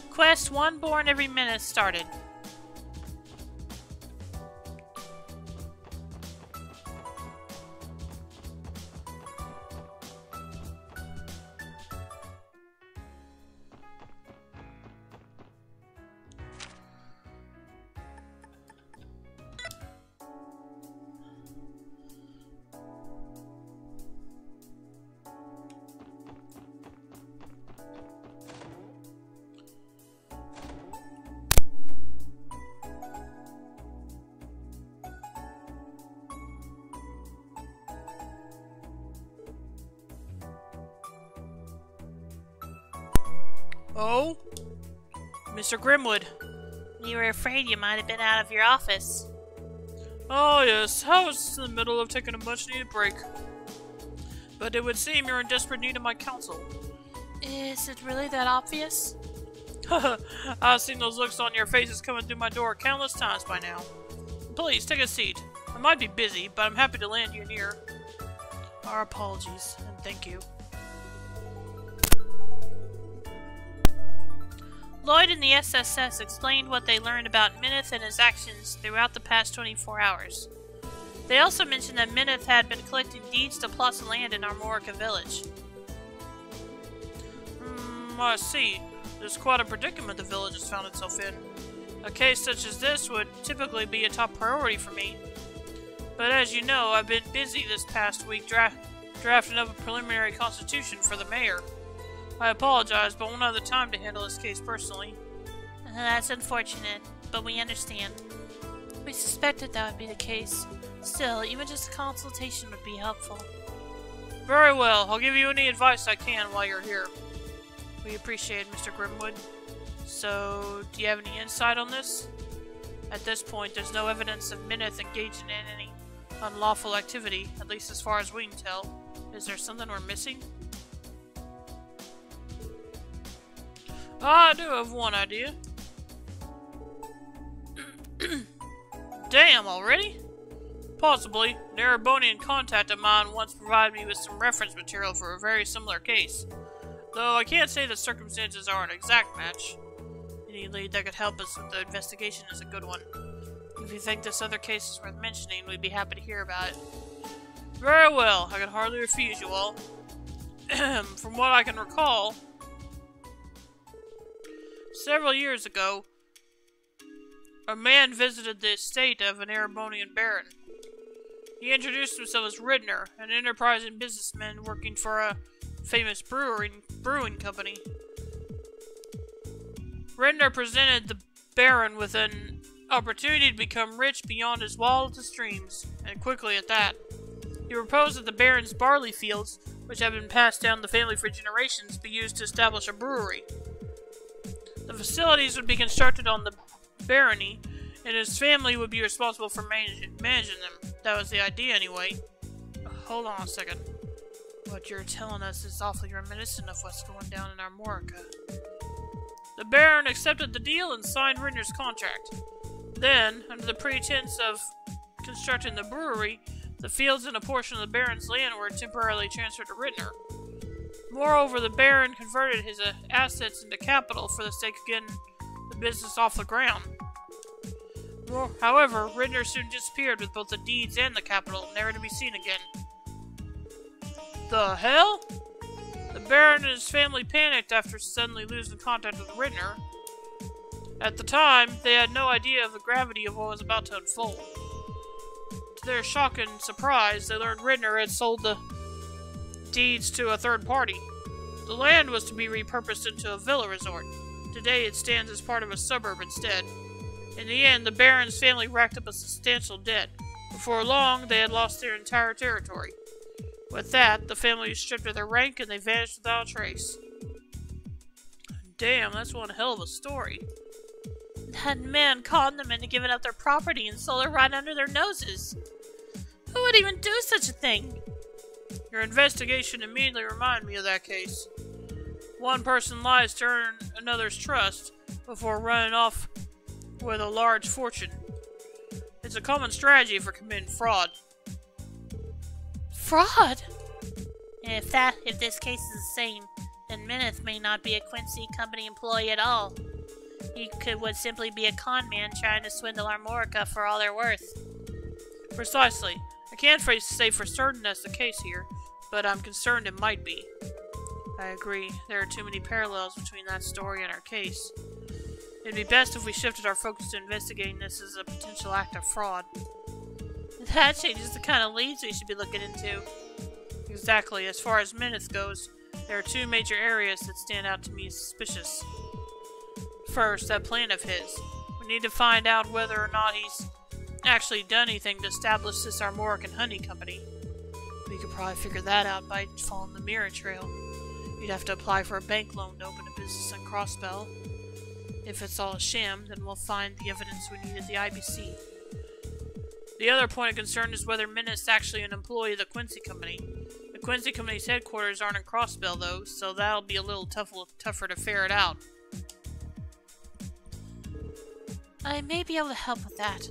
Quest 1 born every minute started. Oh? Mr. Grimwood. We were afraid you might have been out of your office. Oh yes, I was in the middle of taking a much-needed break. But it would seem you're in desperate need of my counsel. Is it really that obvious? I've seen those looks on your faces coming through my door countless times by now. Please, take a seat. I might be busy, but I'm happy to land you near. Our apologies, and thank you. Lloyd and the SSS explained what they learned about Mineth and his actions throughout the past 24 hours. They also mentioned that Mineth had been collecting deeds to plots of land in Armorica village. I see. There's quite a predicament the village has found itself in. A case such as this would typically be a top priority for me. But as you know, I've been busy this past week drafting up a preliminary constitution for the mayor. I apologize, but won't have the time to handle this case personally. That's unfortunate, but we understand. We suspected that would be the case. Still, even just a consultation would be helpful. Very well, I'll give you any advice I can while you're here. We appreciate it, Mr. Grimwood. So, do you have any insight on this? At this point, there's no evidence of Mineth engaging in any unlawful activity, at least as far as we can tell. Is there something we're missing? I do have one idea. Damn, already? Possibly. An Erebonian contact of mine once provided me with some reference material for a very similar case. Though I can't say the circumstances are an exact match. Any lead that could help us with the investigation is a good one. If you think this other case is worth mentioning, we'd be happy to hear about it. Very well, I can hardly refuse you all. From what I can recall, several years ago, a man visited the estate of an Erebonian baron. He introduced himself as Ridner, an enterprising businessman working for a famous brewing company. Ridner presented the baron with an opportunity to become rich beyond his wildest dreams, and quickly at that. He proposed that the baron's barley fields, which had been passed down the family for generations, be used to establish a brewery. The facilities would be constructed on the barony, and his family would be responsible for managing them. That was the idea, anyway. Hold on a second. What you're telling us is awfully reminiscent of what's going down in Armorica. The Baron accepted the deal and signed Ridner's contract. Then, under the pretense of constructing the brewery, the fields and a portion of the Baron's land were temporarily transferred to Ridner. Moreover, the Baron converted his assets into capital for the sake of getting the business off the ground. However, Ridner soon disappeared with both the deeds and the capital, never to be seen again. the hell? The Baron and his family panicked after suddenly losing contact with Rittner. At the time, they had no idea of the gravity of what was about to unfold. To their shock and surprise, they learned Rittner had sold the deeds to a third party. The land was to be repurposed into a villa resort. Today it stands as part of a suburb instead. In the end, the Baron's family racked up a substantial debt. Before long, they had lost their entire territory. With that, the family was stripped of their rank and they vanished without a trace. Damn, that's one hell of a story. That man conned them into giving up their property and sold it right under their noses. Who would even do such a thing? Your investigation immediately reminded me of that case. One person lies to earn another's trust before running off with a large fortune. It's a common strategy for committing fraud. Fraud? If this case is the same, then Mineth may not be a Quincy Company employee at all. He would simply be a con man trying to swindle Armorica for all they're worth. Precisely. I can't say for certain that's the case here, but I'm concerned it might be. I agree. There are too many parallels between that story and our case. It'd be best if we shifted our focus to investigating this as a potential act of fraud. That changes the kind of leads we should be looking into. Exactly. As far as Mineth goes, there are two major areas that stand out to me as suspicious. First, that plan of his. We need to find out whether or not he's actually done anything to establish this Armorican hunting company. We could probably figure that out by following the mirror trail. You'd have to apply for a bank loan to open a business on Crossbell. If it's all a sham, then we'll find the evidence we need at the IBC. The other point of concern is whether Mineth's actually an employee of the Quincy Company. The Quincy Company's headquarters aren't in Crossbell, though, so that'll be a little tougher to ferret out. I may be able to help with that.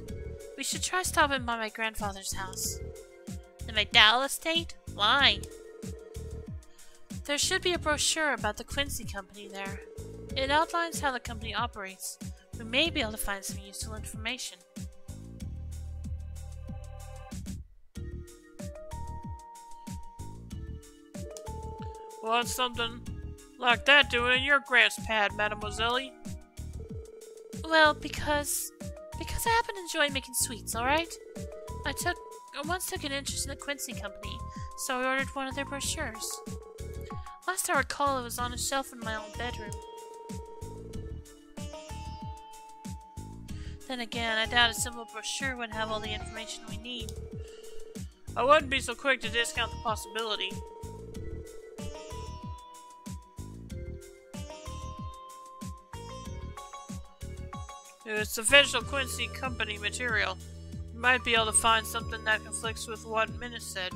We should try stopping by my grandfather's house. The McDowell estate? Why? There should be a brochure about the Quincy Company there. It outlines how the company operates. We may be able to find some useful information. What's something like that doing in your grass pad, Mademoiselle? Well, because I happen to enjoy making sweets, alright? I once took an interest in the Quincy Company, so I ordered one of their brochures. Last I recall, it was on a shelf in my own bedroom. Then again, I doubt a simple brochure would have all the information we need. I wouldn't be so quick to discount the possibility. If it's official Quincy Company material, you might be able to find something that conflicts with what Mineth said.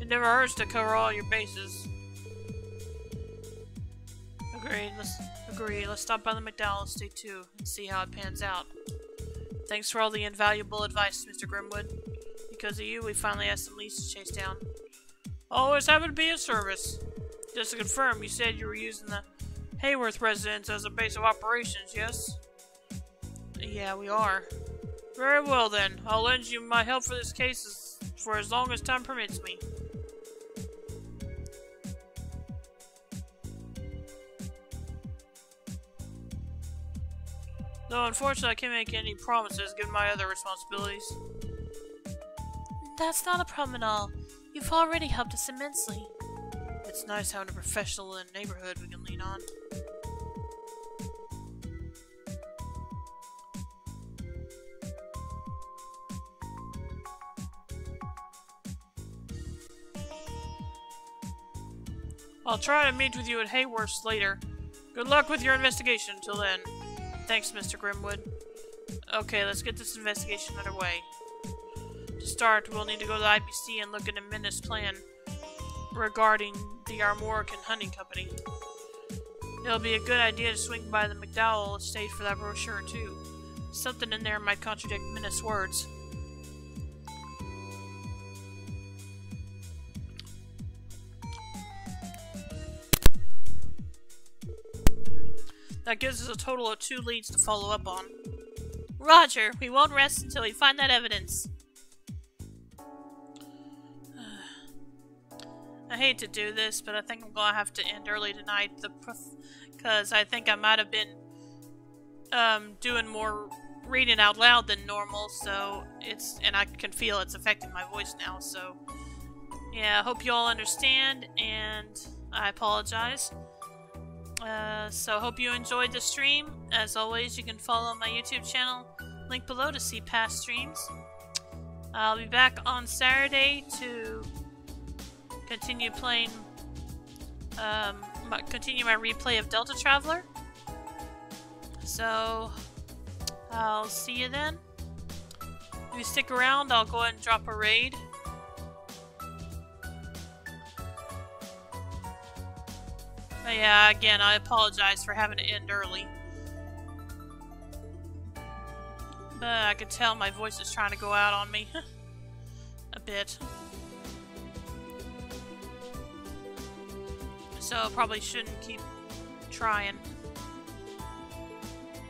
It never hurts to cover all your bases. Agreed. Let's stop by the McDowell estate too and see how it pans out. Thanks for all the invaluable advice, Mr. Grimwood. Because of you, we finally have some leads to chase down. Always happy to be of service. Just to confirm, you said you were using the Hayworth residence as a base of operations, yes? Yeah, we are. Very well then. I'll lend you my help for this case for as long as time permits me. Though unfortunately I can't make any promises given my other responsibilities. That's not a problem at all. You've already helped us immensely. It's nice having a professional in the neighborhood we can lean on. I'll try to meet with you at Hayworth's later. Good luck with your investigation until then. Thanks, Mr. Grimwood. Okay, let's get this investigation underway. To start, we'll need to go to the IBC and look into Mineth's plan regarding the Armorican Hunting Company. It'll be a good idea to swing by the McDowell estate for that brochure, too. Something in there might contradict Mineth's words. That gives us a total of 2 leads to follow up on. Roger, we won't rest until we find that evidence. I hate to do this, but I think I'm gonna have to end early tonight. Because I think I might have been doing more reading out loud than normal, so and I can feel it's affecting my voice now. So yeah, I hope you all understand, and I apologize. So hope you enjoyed the stream. As always, you can follow my YouTube channel, link below to see past streams. I'll be back on Saturday to continue playing, continue my replay of Delta Traveler. So I'll see you then. If you stick around, I'll go ahead and drop a raid. But yeah, again, I apologize for having to end early. But I could tell my voice is trying to go out on me. A bit. So I probably shouldn't keep trying.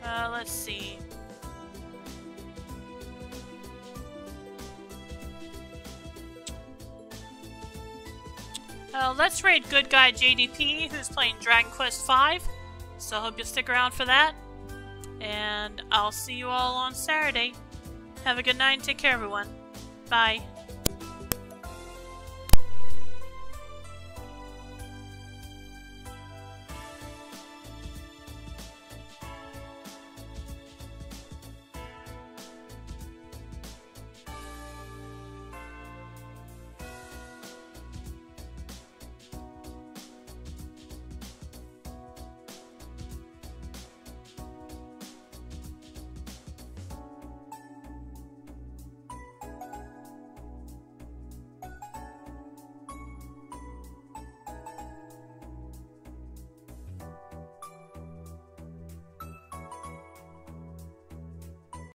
Let's see. Let's raid good guy JDP, who's playing Dragon Quest V. So I hope you'll stick around for that. And I'll see you all on Saturday. Have a good night and take care, everyone. Bye.